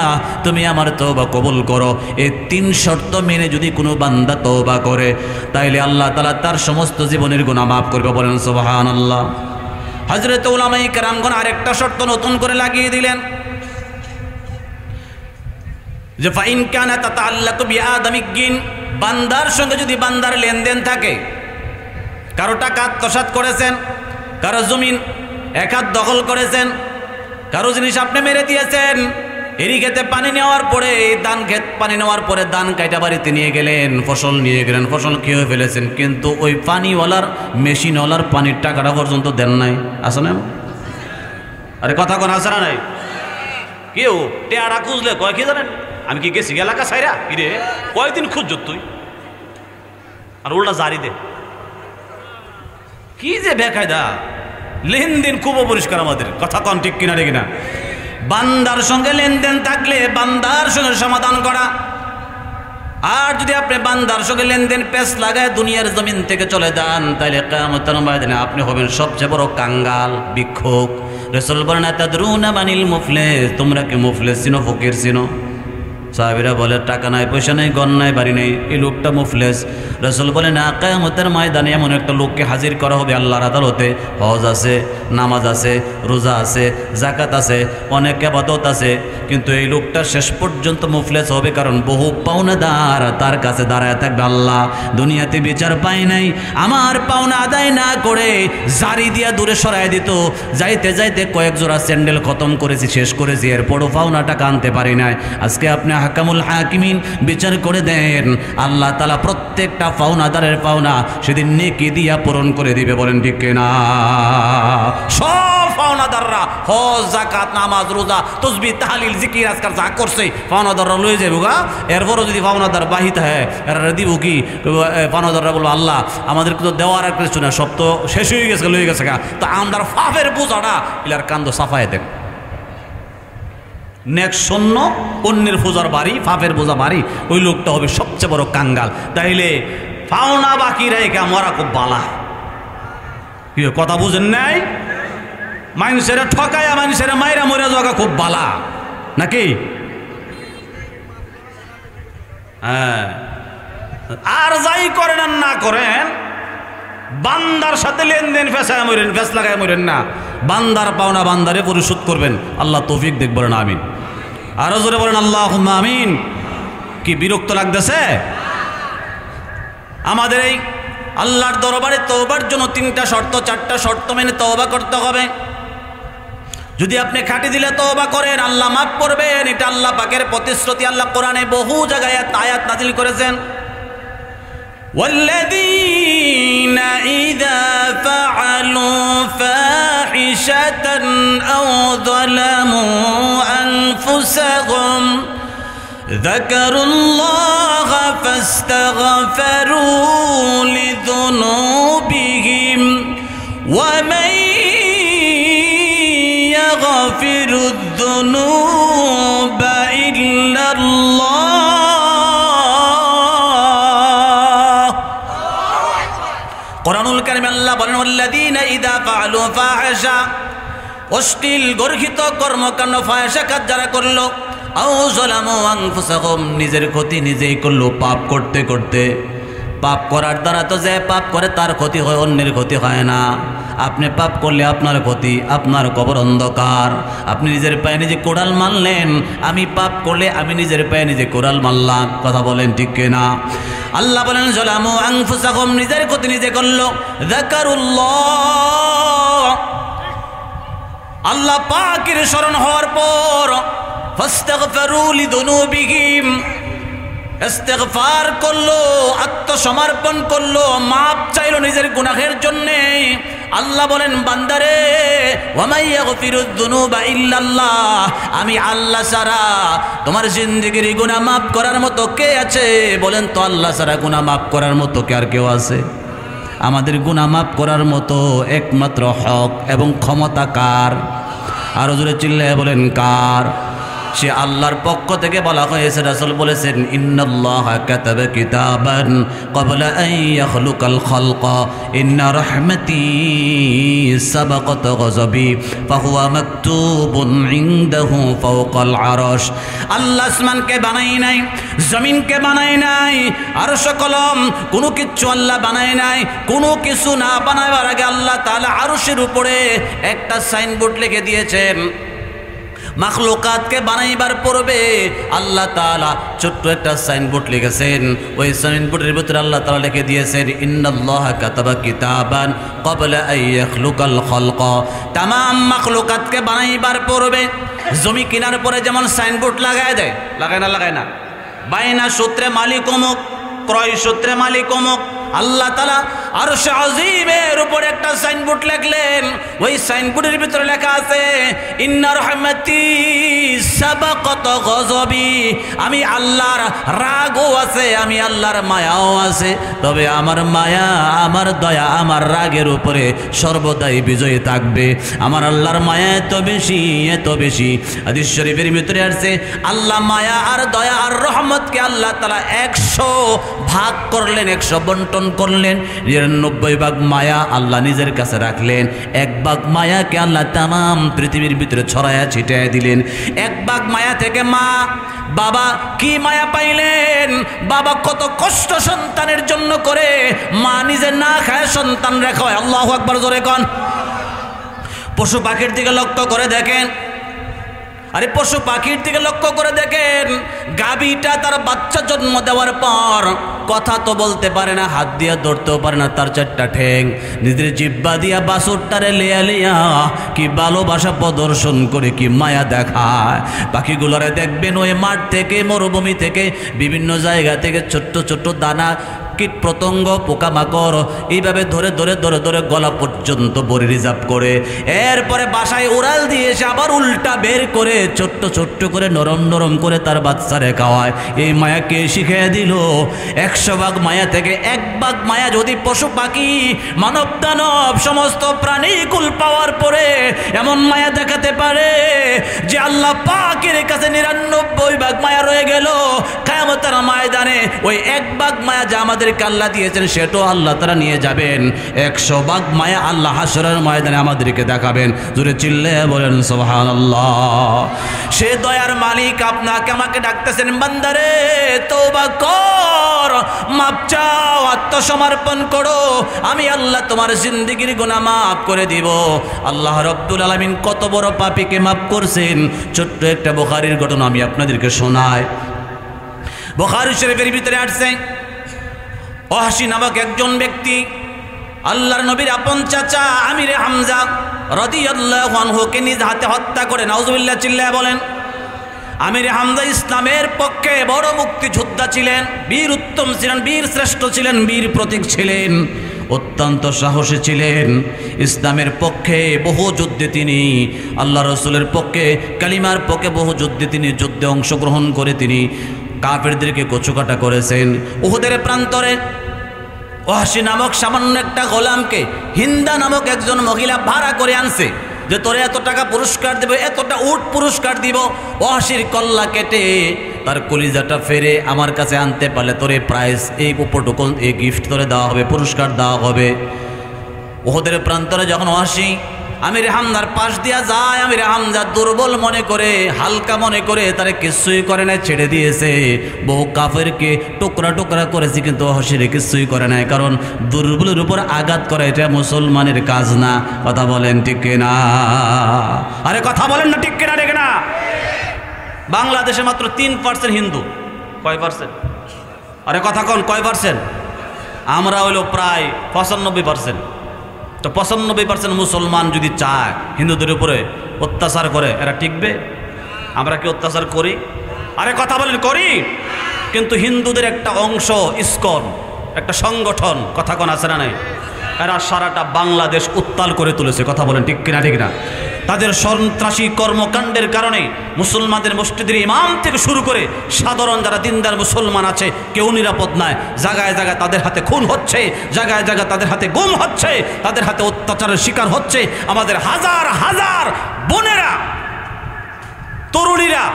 তুমি আমার তওবা কবুল করো। এই 3 শর্ত মেনে যদি কোনো বান্দা তওবা করে তাইলে আল্লাহ তাআলা তার সমস্ত জীবনের গুনাহ মাফ করবে। বলেন সুবহানাল্লাহ। হযরত উলামায়ে কেরামগণ আরেকটা শর্ত নতুন করে লাগিয়ে দিলেন যে ফাইন কানা তাতাআল্লাকু বিআদামিগিন, বান্দার সঙ্গে যদি বান্দার লেনদেন থাকে, কারো টাকা আত্মসাৎ করেছেন, কারো জমিন এক হাত দখল করেছেন, কারো জিনিস আপনি মেরে দিয়েছেন, এরি খেতে পানি নেওয়ার পরে, ধান ক্ষেত পানি নেওয়ার পরে ধান কাইটা বাড়িতে নিয়ে গেলেন, ফসল নিয়ে গেলেন, ফসল খেয়ে ফেলেছেন, কিন্তু ওই পানিওয়ালার মেশিনওয়ালার পানির টাকাটা পর্যন্ত দেন নাই, আছে না? আরে কথা কোন আছে না নাই? কেউ টেয়ারা খুঁজলে কয় কি জানেন, আমি কি গেছি এলাকা সাইরা কিরে কয়দিন খুঁজছ তুই, আর উল্টা জারি দে, কি যে বেকায়দা লেনদেন। খুব অপরিষ্কার আমাদের, কথা কন ঠিক কিনা ঠিক না? বান্দার সঙ্গে লেনদেন থাকলে বান্দার সঙ্গে সমাধান করা, আর যদি আপনি বান্দার সঙ্গে লেনদেন পেশ লাগায় দুনিয়ার জমিন থেকে চলে যান তাহলে কিয়ামতের ময়দানে আপনি হবেন সবচেয়ে বড় কাঙ্গাল, ভিক্ষুক। রাসূল বলেন তাদরুনা মানিল মুফলিস, তোমরা কি মুফলিস চিনো, ফকির চিনো? সাহাবীরা বলে টাকা নাই, পয়সা নাই, ঘর নাই, বাড়ি নেই, এই লোকটা মুফলিস। রাসূল বলে না, কিয়ামতের ময়দানে এমন একটা লোককে হাজির করা হবে আল্লাহর আদালতে, হজ আছে, নামাজ আছে, রোজা আছে, যাকাত আছে, অনেক ইবাদত আছে, কিন্তু এই লোকটা শেষ পর্যন্ত মুফলিস হবে, কারণ বহু পাওনাদার তার কাছে দাঁড়ায় থাকবে। আল্লাহ দুনিয়াতে বিচার পাই নাই, আমার পাওনা আদায় না করে জারি দিয়া দূরে সরায় দিত, যাইতে যাইতে কয়েক জোড়া স্যান্ডেল খতম করেছি, শেষ করেছি, এরপরও পাওনা টাকা আনতে পারি নাই। আজকে আপনি হাকামুল হাকিমিন বিচার করে দেন, আল্লাহ তাআলা প্রত্যেকটা পাওনাদারের পাওনা সেদিন নেকি দিয়া পূরণ করে দিবে। বলেন ঠিক কিনা? সব পাওনাদাররা হজ, যাকাত, নামাজ, রোজা, তাসবিহ, তাহলিল, জিকির, আজকার যা করছে পাওনাদাররা লয়ে যাবে গা। এরপরও যদি পাওনাদার বাহিত হয় এরা দিব কি? পাওনাদাররা বলবো আল্লাহ আমাদের তো দেওয়ার আর কিছু না, সব তো শেষ হয়ে গেছে, লয়ে গেছে গা, তো আমরা পাপের বোঝাটা ইলার কান্দ সাফায় দেখ। নেক্সট শূন্য, অন্যের পূজার বাড়ি, পাপের বোঝা বাড়ি, ওই লোকটা হবে সবচেয়ে বড় কাঙ্গাল। তাইলে পাওনা বাকি রেখে মরা খুব বালা, কি কথা বুঝেন নাই? মানুষেরা ঠকায়া মানুষেরা মাইরা মরে যাওয়া খুব বালা নাকি? হ্যাঁ, আর যাই করেন আর না করেন বান্দার সাথে লেনদেন ফেসায় মরেন, ফেস লাগায় মরেন না, বান্দার পাওনা বান্দারে পরিশোধ করবেন। আল্লাহ তৌফিক দেখ, বলেন আমিন। আরো জোরে বলেন আল্লাহুম্মা আমিন। কি বিরক্ত লাগতেছে? আমাদের এই আল্লাহর দরবারে তওবার জন্য 3টা শর্ত, 4টা শর্ত মেনে তওবা করতে হবে। যদি আপনি খাঁটি দিলে তওবা করেন আল্লাহ মাফ করবেন, এটা আল্লাহ পাকের প্রতিশ্রুতি। আল্লাহ কোরআনে বহু জায়গায় আয়াত নাযিল করেছেন, والذين إذا فعلوا فاحشة أو ظلموا أنفسهم ذكروا الله فاستغفروا لذنوبهم ومن يغفر الذنوب إلا الله কোরআনুল কারীমে আল্লাহ বলেন ওয়াল্লাযীনা ইযা ফাআলু ফাহিশা, অশ্লীল গর্হিত কর্মকাণ্ড, ফাহিশা কাজ যারা করলো, আও যালামু আনফুসাহুম, নিজের ক্ষতি নিজেই করলো, পাপ করতে করতে। পাপ করার দ্বারা তো যে পাপ করে তার ক্ষতি হয়, অন্যের ক্ষতি হয় না। আপনি পাপ করলে আপনার ক্ষতি, আপনার কবর অন্ধকার। আপনি নিজের পায়ে নিজে কোড়াল মারলেন, আমি পাপ করলে আমি নিজের পায়ে নিজে কোড়াল মারলাম। কথা বলেন ঠিক কিনা? আল্লাহ বলেন যালামু আনফুসাহুম, নিজের ক্ষতি নিজে করলো। যাকারুল্লাহ, আল্লাহ পাকের শরণ হওয়ার পর ফাস্তাগফিরু লিযুনুবিহিম, ইস্তিগফার করলো, আত্মসমর্পণ করলো, মাপ চাইলো নিজের গুনাহের জন্যে। আল্লাহ বলেন বান্দারে ওয়ামাই ইয়াগফিরুদ যুনুবা ইল্লাল্লাহ, আমি আল্লাহ ছাড়া তোমার জিন্দেগির গুনাহ মাফ করার মতো কে আছে? বলেন তো আল্লাহ ছাড়া গুনাহ মাফ করার মতো কে আর কেউ আছে? আমাদের গুনাহ মাফ করার মতো একমাত্র হক এবং ক্ষমতা কার? আরো জোরে চিল্লায়ে বলেন কার? সে আল্লাহর পক্ষ থেকে বলা হয়েছে, রাসূল বলেছেন ইন্নাল্লাহা কাতাবা কিতাবান ক্বাবলা আন ইয়াখলুকাল খালকা ইন্না রাহমাতি সাবাকাত গযবি ফাহুয়া মাকতুবুন ইনদাহু ফাওকাল আরশ। আল্লাহ আসমানকে বানাই নাই, জমিনকে বানাই নাই, আরশ কলম কোনো কিছু আল্লাহ বানাই নাই। কোনো কিছু না বানাবার আগে আল্লাহ তাআলা আরশের উপরে একটা সাইনবোর্ড লিখে দিয়েছেন। মাখলুকাতকে বানাইবার পূর্বে আল্লাহ তাআলা ছোট্ট একটা সাইনবোর্ড লিখেছেন। ওই সাইনবোর্ডের ভিতরে আল্লাহ তাআলা লিখে দিয়েছেন ইন্নাল্লাহা কাতাবা কিতাবান ক্বাবলা আন ইয়াখলুকাল খালকা। तमाम মাখলুকাতকে বানাইবার পূর্বে জমি কেনার পরে যেমন সাইনবোর্ড লাগায় দেয়, লাগায় না, বাইনা সূত্রে মালিক অমুক, ক্রয় সূত্রে মালিক অমুক, আল্লাহ তাআলা আরশে আজিমের উপর একটা সাইনবোর্ড লিখলেন। ওই সাইনবোর্ডের ভিতরে লেখা আছে ইন্না রাহমাতি সাবাকাত গযবি। আমি আল্লাহর রাগও আছে, আমি আল্লাহর মায়াও আছে, তবে আমার মায়া, আমার দয়া, আমার রাগের উপরে সর্বদাই বিজয়ী থাকবে। আমার আল্লাহর মায়া এত বেশি, এত বেশি। হাদিস শরীফের ভিতরে আছে আল্লাহ মায়া আর দয়া আর রহমতকে আল্লাহ তাআলা 100 ভাগ করলেন, 100 বন্টন করলেন। 99 ভাগ মায়া আল্লাহ নিজের কাছে রাখলেন, 1 ভাগ মায়াকে আল্লাহ তামাম পৃথিবীর ভিতরে ছড়ায়া ছিটায়া দিলেন। 1 ভাগ মায়া থেকে মা বাবা কি মায়া পাইলেন, বাবা কত কষ্ট সন্তানের জন্য করে, মা নিজে না খায় সন্তান রেখায়। আল্লাহু আকবার জোরে কোন। পশু পাখির দিকে লক্ষ্য করে দেখেন, আরে পশু পাখির দিকে লক্ষ্য করে দেখেন, গাভীটা তার বাচ্চা জন্ম দেওয়ার পর কথা তো বলতে পারে না, হাত দিয়া ধরতেও পারে না, তার 4টা ঠ্যাং, নিজের জিহ্বা দিয়া বাছুরটারে লেয়া লেয়া কি ভালোবাসা প্রদর্শন করে, কি মায়া দেখায়। পাখিগুলোরে দেখবেন ওই মাঠ থেকে, মরুভূমি থেকে, বিভিন্ন জায়গা থেকে ছোট্ট ছোট্ট দানা, কীট পতঙ্গ, পোকামাকড় এইভাবে ধরে ধরে ধরে ধরে গলা পর্যন্ত বড়ি রিজার্ভ করে, এরপরে বাসায় উড়াল দিয়ে এসে আবার উল্টা বের করে ছোট্ট ছোট্ট করে নরম নরম করে তার বাচ্চারে খাওয়ায়। এই মায়াকে শিখিয়ে দিল। 100 ভাগ মায়া থেকে 1 ভাগ মায়া যদি পশু পাখি মানব দানব সমস্ত প্রাণী কুল পাওয়ার পরে এমন মায়া দেখাতে পারে যে আল্লাহ পাকের কাছে 99 ভাগ মায়া রয়ে গেল, কিয়ামতের ময়দানে ওই 1 ভাগ মায়া যা আমাদের আল্লাহ দিয়েছেন সেটাও আল্লাহ তারা নিয়ে যাবেন। 100 ভাগ মায়া আল্লাহ হাসরের ময়দানে আমাদেরকে দেখাবেন। জোরে চিল্লায়ে বলেন সুবহানাল্লাহ। সে দয়ার মালিক আপনাকে আমাকে ডাকতেছেন, বান্দারে তওবা কর, মাপ চাও, আত্মসমর্পণ করো, আমি আল্লাহ তোমার জিন্দেগির গুনাহ মাফ করে দিব। আল্লাহ রাব্বুল আলামিন কত বড় পাপীকে মাফ করছেন। ছোট্ট একটা বুখারীর ঘটনা আমি আপনাদেরকে শোনাই। বুখারী শরীফের ভিতরে আসছে ওয়াহশী নামক একজন ব্যক্তি আল্লাহর নবীর আপন চাচা আমিরে হামজা রাদিয়াল্লাহু আনহুকে নিজ হাতে হত্যা করে। নাউজুবিল্লাহ চিল্লায়ে বলেন। আমিরে হামজা ইসলামের পক্ষে বড় মুক্তিযোদ্ধা ছিলেন, বীর উত্তম ছিলেন, বীর শ্রেষ্ঠ ছিলেন, বীর প্রতীক ছিলেন, অত্যন্ত সাহসী ছিলেন। ইসলামের পক্ষে বহু যুদ্ধে তিনি, আল্লাহ রসুলের পক্ষে, কালিমার পক্ষে বহু যুদ্ধে তিনি যুদ্ধে অংশগ্রহণ করে তিনি কাফেরদেরকে কচুকাটা করেছেন। উহুদের প্রান্তরে ওয়াহশী নামক সামান্য একটা গোলামকে হিন্দা নামক একজন মহিলা ভাড়া করে আনছে যে তোরে এত টাকা পুরস্কার দেব, এতটা উট পুরস্কার দিব, ওয়াহশীর কল্লা কেটে তার কলিজাটা ফেরে আমার কাছে আনতে পারলে তোরে প্রাইজ, এই উপটুকুন, এই গিফট তোরে দেওয়া হবে, পুরস্কার দেওয়া হবে। উহুদের প্রান্তরে যখন ওয়াহশী আমিরে হামজার পাশ দিয়া যায়, আমিরে হামজা দুর্বল মনে করে, হালকা মনে করে তারে কিছুই করে নাই, ছেড়ে দিয়েছে। বহু কাফেরকে টুকরা টুকরা করেছে, কিন্তু ওয়াহশীরে কিছুই করে নাই, কারণ দুর্বলের উপর আঘাত করা এটা মুসলমানের কাজ না। কথা বলেন ঠিক না? আরে কথা বলেন না ঠিক না? ঠিক না? বাংলাদেশে মাত্র 3% হিন্দু। কয় পার্সেন্ট? আরে কথা কন, কয় পার্সেন্ট? আমরা হইল প্রায় 95%। তো 95% মুসলমান যদি চায় হিন্দুদের উপরে অত্যাচার করে, এরা টিকবে? আমরা কি অত্যাচার করি? আরে কথা বলেন, করি। কিন্তু হিন্দুদের একটা অংশ, ইসকন একটা সংগঠন, কথা কোন আছে না নাই, এরা সারাটা বাংলাদেশ উত্তাল করে তুলেছে। কথা বলেন ঠিক কিনা? ঠিক না? তাদের সন্ত্রাসী কর্মকাণ্ডের কারণে মুসলমানদের মসজিদের ইমাম থেকে শুরু করে সাধারণ যারা দিনদার মুসলমান আছে কেউ নিরাপদ নয়। জায়গায় জায়গায় তাদের হাতে খুন হচ্ছে, জায়গায় জায়গায় তাদের হাতে গুম হচ্ছে, তাদের হাতে অত্যাচারের শিকার হচ্ছে। আমাদের হাজার হাজার বোনেরা, তরুণীরা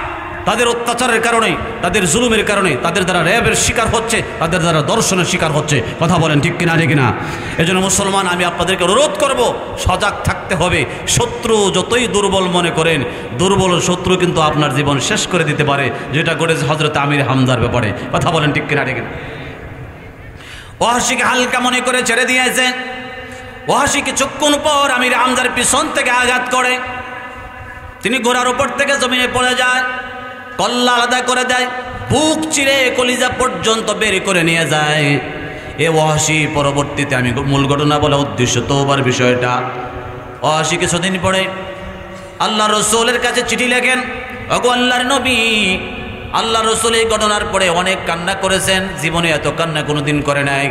তাদের অত্যাচারের কারণে, তাদের জুলুমের কারণে তাদের দ্বারা র্যাবের শিকার হচ্ছে, তাদের দ্বারা দর্শনের শিকার হচ্ছে। কথা বলেন ঠিক কিনা ঠিক কিনা? এজন্য মুসলমান আমি আপনাদেরকে অনুরোধ করব, সজাগ থাকতে হবে। শত্রু যতই দুর্বল মনে করেন, দুর্বল শত্রু কিন্তু আপনার জীবন শেষ করে দিতে পারে, যেটা ঘটেছে হযরত আমির হামজার ব্যাপারে। কথা বলেন ঠিক কিনা ঠিক কিনা? ওয়াহশীকে হালকা মনে করে ছেড়ে দিয়েছে। ওয়াহশী কিছুক্ষণ পর আমির হামজার পিছন থেকে আঘাত করে, তিনি ঘোড়ার উপর থেকে জমিনে পড়ে যায়, কল্লা আলাদা করে দেয়, বুক চিরে কলিজা পর্যন্ত বের করে নিয়ে যায়। এ ওয়াহশী পরবর্তীতে, আমি মূল ঘটনা বলা উদ্দেশ্য তওবার বিষয়টা, ওয়াহশী কিছুদিন পরে আল্লাহ রসুলের কাছে চিঠি লেখেন, ওগো আল্লাহর নবী, আল্লাহ রসুল এই ঘটনার পরে অনেক কান্না করেছেন, জীবনে এত কান্না কোনোদিন করে নাই।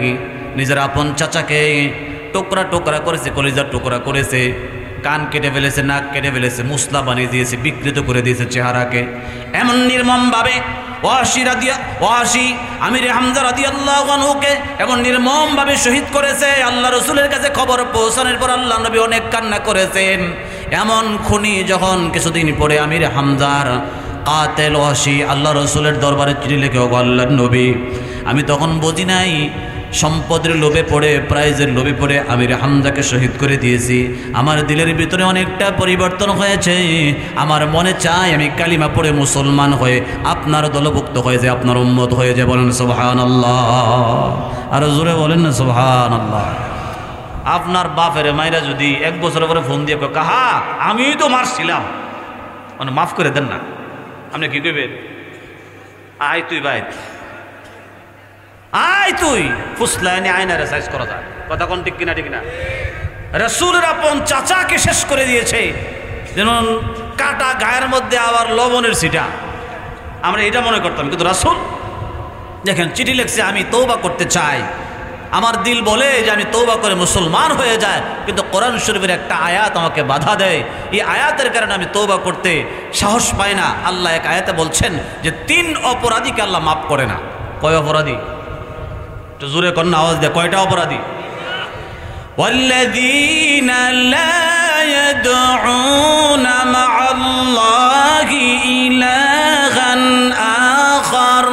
নিজের আপন চাচাকে টুকরা টুকরা করেছে, কলিজার টুকরা করেছে, কান কেটে ফেলেছে, নাক কেটে ফেলেছে, মুসলা বানিয়ে দিয়েছে, বিকৃত করে দিয়েছে চেহারাকে। এমন নির্মমভাবে ওয়াহশী আমির হামজা রাদিয়াল্লাহু আনহুকে এমন নির্মমভাবে শহীদ করেছে। আল্লাহ রসুলের কাছে খবর পৌঁছানোর পর আল্লাহ নবী অনেক কান্না করেছেন। এমন খুনি যখন কিছুদিন পরে আমির হামজার কাতেল ওয়াহশী আল্লাহ রসুলের দরবারে চিঠি লিখে, ওগো আল্লাহর নবী, আমি তখন বুঝি নাই, সম্পদের লোভে পড়ে, প্রাইজের লোভে পড়ে আমির হামজাকে শহীদ করে দিয়েছি। আমার দিলের ভিতরে অনেকটা পরিবর্তন হয়েছে। আমার মনে চায় আমি কালিমা পড়ে মুসলমান হয়ে আপনার দলভুক্ত হয়ে যায়, আপনার উম্মত হয়ে যায়। বলেন সুবহানাল্লাহ, আর জোরে বলেন না সুবহানাল্লাহ। আপনার বাপের মায়েরা যদি 1 বছর পরে ফোন দিয়ে কাহা আমি তো মারছিলাম, মানে মাফ করে দেন না, আপনি কি কইবেন? আয় তুই ভাই, আয় তুই, ফুসলায়নি আয়নারে সাইজ করা যায়। কথা কোন ঠিক কিনা ঠিক না? রাসূলের আপন চাচাকে শেষ করে দিয়েছে, যেমন কাটা গায়ের মধ্যে আবার লবণের ছিটা। আমরা এটা মনে করতাম, কিন্তু রাসূল দেখেন চিঠি লিখছে, আমি তওবা করতে চাই, আমার দিল বলে যে আমি তওবা করে মুসলমান হয়ে যায়, কিন্তু কোরআন শরীফের একটা আয়াত আমাকে বাধা দেয়। এই আয়াতের কারণে আমি তওবা করতে সাহস পাই না। আল্লাহ এক আয়াতে বলছেন যে 3 অপরাধীকে আল্লাহ মাফ করে না। কয় অপরাধী? তো জোরে কন্যা আওয়াজ দেয়, কয়টা অপরাধী? والذين لا يدعون مع الله إلها آخر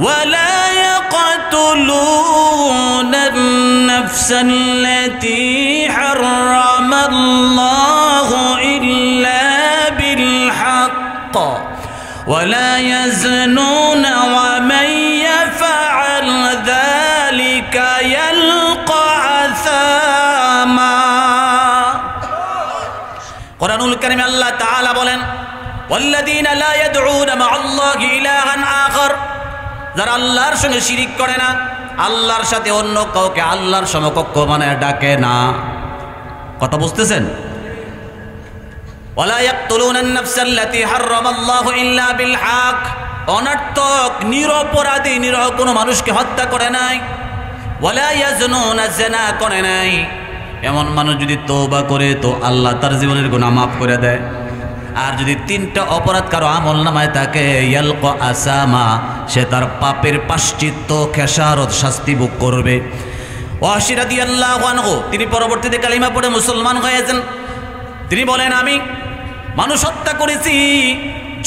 ولا يقتلون النفس التي حرم الله إلا بالحق ولا يزنون ومن يفعل ذلك يلقى أثاما। কুরআনুল কারীমে আল্লাহ তাআলা বলেন, ওয়াল্লাযীনা লা ইয়াদউনা মা'আল্লাহি ইলাহান আখার, যারা আল্লাহর সঙ্গে শিরিক করে না, আল্লাহর সাথে অন্য কাউকে আল্লাহর সমকক্ষ বানায় ডাকে না। কথা বুঝতেছেন? ওয়ালা ইয়াকতুলুনান নাফসাল্লাতী হারামাল্লাহু ইল্লা বিল হক, অনর্থক নিরপরাধী নিরহ কোনো মানুষকে হত্যা করে নাই। ওয়ালা ইয়াজনুনা, জিনা করে নাই। এমন মানুষ যদি তওবা করে তো আল্লাহ তার জীবনের গুনাহ মাফ করে দেয়। আর যদি 3টা অপরাধ কারো আমল নামায় থাকে, ইয়ালকা আসামা, সে তার পাপের প্রায়শ্চিত্ত খেসারত শাস্তি ভোগ করবে। ওয়াহশী রাদিয়াল্লাহু আনহু তিনি পরবর্তীতে কালিমা পড়ে মুসলমান হয়েছেন। তিনি বলেন, আমি মানুষ হত্যা করেছি,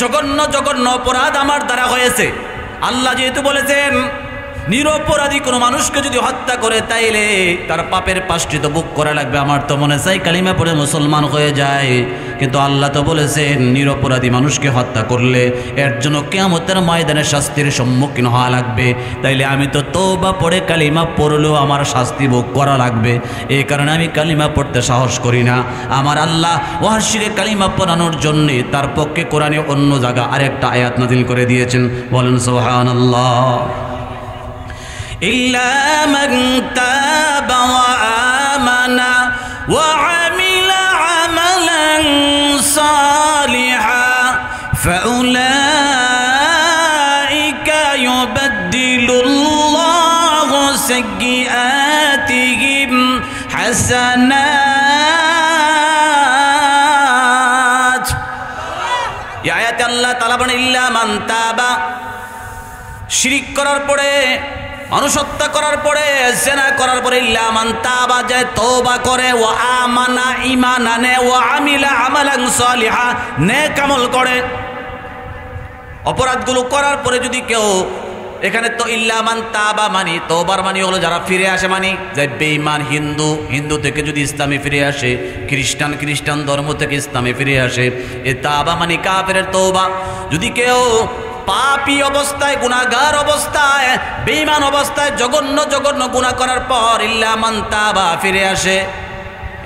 জঘন্য জঘন্য অপরাধ আমার দ্বারা হয়েছে। আল্লাহ যেহেতু বলেছেন নিরপরাধী কোনো মানুষকে যদি হত্যা করে তাইলে তার পাপের প্রায়শ্চিত্ত ভোগ করা লাগবে, আমার তো মনে চাই কালিমা পড়ে মুসলমান হয়ে যায়। কিন্তু আল্লাহ তো বলেছেন নিরপরাধী মানুষকে হত্যা করলে এর জন্য কিয়ামতের ময়দানে শাস্তির সম্মুখীন হওয়া লাগবে। তাইলে আমি তো তওবা পড়ে কালিমা পড়লেও আমার শাস্তি ভোগ করা লাগবে, এই কারণে আমি কালিমা পড়তে সাহস করি না। আমার আল্লাহ ওয়াহশীকে কালিমা পড়ানোর জন্য তার পক্ষে কোরআনে অন্য জায়গা আরেকটা আয়াত নাযিল করে দিয়েছেন। বলেন সুবহানাল্লাহ। إلا من تاب وآمن وعمل عملا صالحا فأولئك يبدل الله سيئاتهم حسنات এই আয়াতে আল্লাহ তাআলা বলেন ইল্লা মান তাবা, শিরিক করার পরে, মানুষ হত্যা করার পরে, জিনা করার পরে ইল্লা মান তাবা, যে তওবা করে, ওয়া আমানা, ঈমান আনে, ওয়া আমিলা আমালান সালিহা, নেক আমল করে। অপরাধগুলো করার পরে যদি কেউ, এখানে তো ইল্লা মান তাবা মানি, তওবার মানি হলো যারা ফিরে আসে, মানি যে বেঈমান হিন্দু থেকে যদি ইসলামে ফিরে আসে, খ্রিস্টান ধর্ম থেকে ইসলামে ফিরে আসে, এ তাবা মানি কাফেরের তওবা। যদি কেউ পাপী অবস্থায়, গুনাহগার অবস্থায়, বেঈমান অবস্থায় জঘন্য গুনাহ করার পর ইল্লা মান তাবা ফিরে আসে,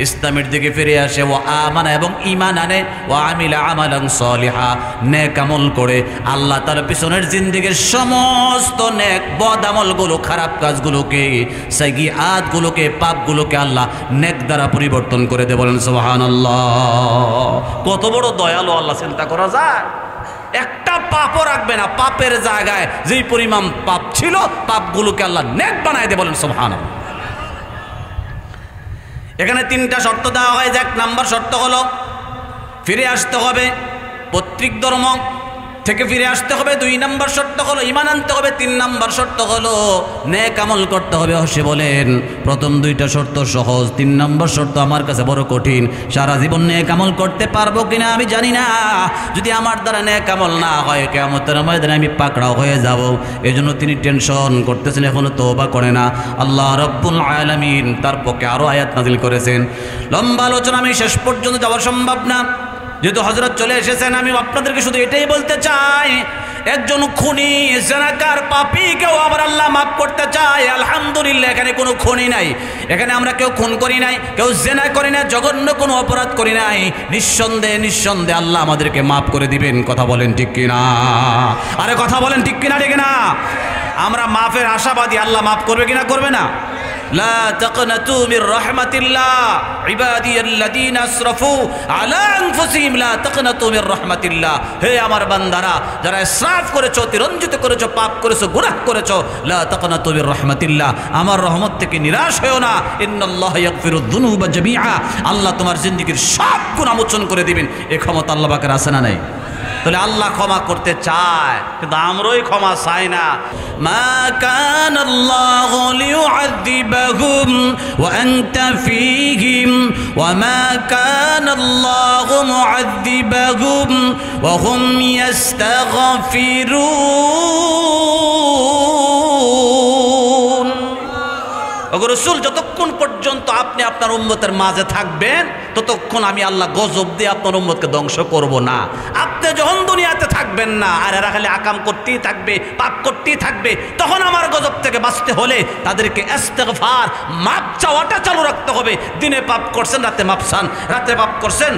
ইসলামের দিকে ফিরে আসে, ও আমানা এবং ঈমান আনে, ও আমিলা আমালান সালিহা, নেক আমল করে, আল্লাহ তার পিছনের জিন্দেগীর সমস্ত নেক বদ আমলগুলো, খারাপ কাজগুলোকে, সাইয়্যাতগুলোকে, পাপগুলোকে আল্লাহ নেক দ্বারা পরিবর্তন করে দেয়। বলেন সুবহানাল্লাহ। কত বড় দয়ালু আল্লাহ, চিন্তা করা যায়? একটা পাপও রাখবে না, পাপের জায়গায় যেই পরিমাণ পাপ ছিল পাপগুলোকে আল্লাহ নেক বানায় দেয়। বলেন সুবহানাল্লাহ। এখানে তিনটা শর্ত দেওয়া হয়। এক নাম্বার শর্ত হলো ফিরে আসতে হবে, পৈতৃক ধর্ম থেকে ফিরে আসতে হবে। 2 নাম্বার শর্ত হলো ঈমান আনতে হবে। 3 নাম্বার শর্ত হলো নেক আমল করতে হবে। সে বলেন প্রথম 2টা শর্ত সহজ, 3 নাম্বার শর্ত আমার কাছে বড় কঠিন। সারা জীবন নেক আমল করতে পারবো কিনা আমি জানি না। যদি আমার দ্বারা নেক আমল না হয়, কিয়ামতের ময়দানে আমি পাকড়াও হয়ে যাব। এজন্য তিনি টেনশন করতেছেন, এখনো তওবা করে না। আল্লাহ রাব্বুল আলামিন তার পক্ষে আরো আয়াত নাযিল করেছেন। লম্বা আলোচনা আমি শেষ পর্যন্ত যাওয়া সম্ভব না, যেহেতু হযরত চলে এসেছেন। আমি আপনাদেরকে শুধু এটাই বলতে চাই, একজন খুনি, জিনাকার, পাপীকেও আবার আল্লাহ মাফ করতে চায়। আলহামদুলিল্লাহ, এখানে কোনো খুনি নাই, এখানে আমরা কেউ খুন করি নাই, কেউ জিনা করি না, জঘন্য কোনো অপরাধ করি নাই। নিঃসন্দেহে আল্লাহ আমাদেরকে মাফ করে দিবেন। কথা বলেন ঠিক কিনা? আরে কথা বলেন ঠিক কিনা? ঠিক না? আমরা মাফের আশাবাদী। আল্লাহ মাফ করবে কিনা? করবে না? লা তাকনাতু মির রাহমাতিল্লাহ ইবাদিয়াল্লাযীনা আসরাফু আলা আনফুসিহিম লা তাকনাতু মির রাহমাতিল্লাহ। হে আমার বান্দারা, যারা ইসরাফ করেছো, অতিরঞ্জিত করেছো, পাপ করেছো, গুনাহ করেছো, লা তাকনাতু মির রাহমাতিল্লাহ, আমার রহমত থেকে নিরাশ হয়ো না। ইন্নাল্লাহা ইয়াগফিরুয যুনুবা জামিআ, আল্লাহ তোমার জিন্দেগীর সব গুনাহ মোচন করে দিবেন। এই ক্ষমতা আল্লাহ পাকের আছে না নাই? তাহলে আল্লাহ ক্ষমা করতে চায়, কিন্তু আমরাই ক্ষমা চাই না। মা কানাল্লাহু লিয়ুআযিবাহুম ওয়া আনতা ফীহিম ওয়া মা কানাল্লাহু মুআযিবাহুম ওয়া হুম ইস্তাগফিরুন। ওগো রাসূল, যতক্ষণ পর্যন্ত আপনি আপনার উম্মতের মাঝে থাকবেন, ততক্ষণ আমি আল্লাহ গজব দিয়ে আপনার উম্মতকে ধ্বংস করব না। আপনি যখন দুনিয়াতে থাকবেন না, আর এরা খালি আকাম করতেই থাকবে, পাপ করতেই থাকবে, তখন আমার গজব থেকে বাঁচতে হলে তাদেরকে ইস্তিগফার, মাপ চাওয়াটা চালু রাখতে হবে। দিনে পাপ করছেন, রাতে মাপ চান, রাতে পাপ করছেন,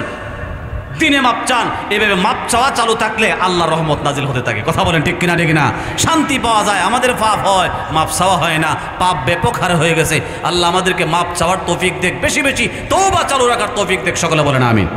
দিনে মাপ চান। এভাবে মাপ চাওয়া চালু থাকলে আল্লাহর রহমত নাজিল হতে থাকে। কথা বলেন ঠিক কিনা? ঠিক না? শান্তি পাওয়া যায়। আমাদের পাপ হয়, মাপ চাওয়া হয় না, পাপ ব্যাপক হারে হয়ে গেছে। আল্লাহ আমাদেরকে মাপ চাওয়ার তৌফিক দেখ, বেশি বেশি তওবা চালু রাখার তৌফিক দেখ। সকলে বলেন আমিন।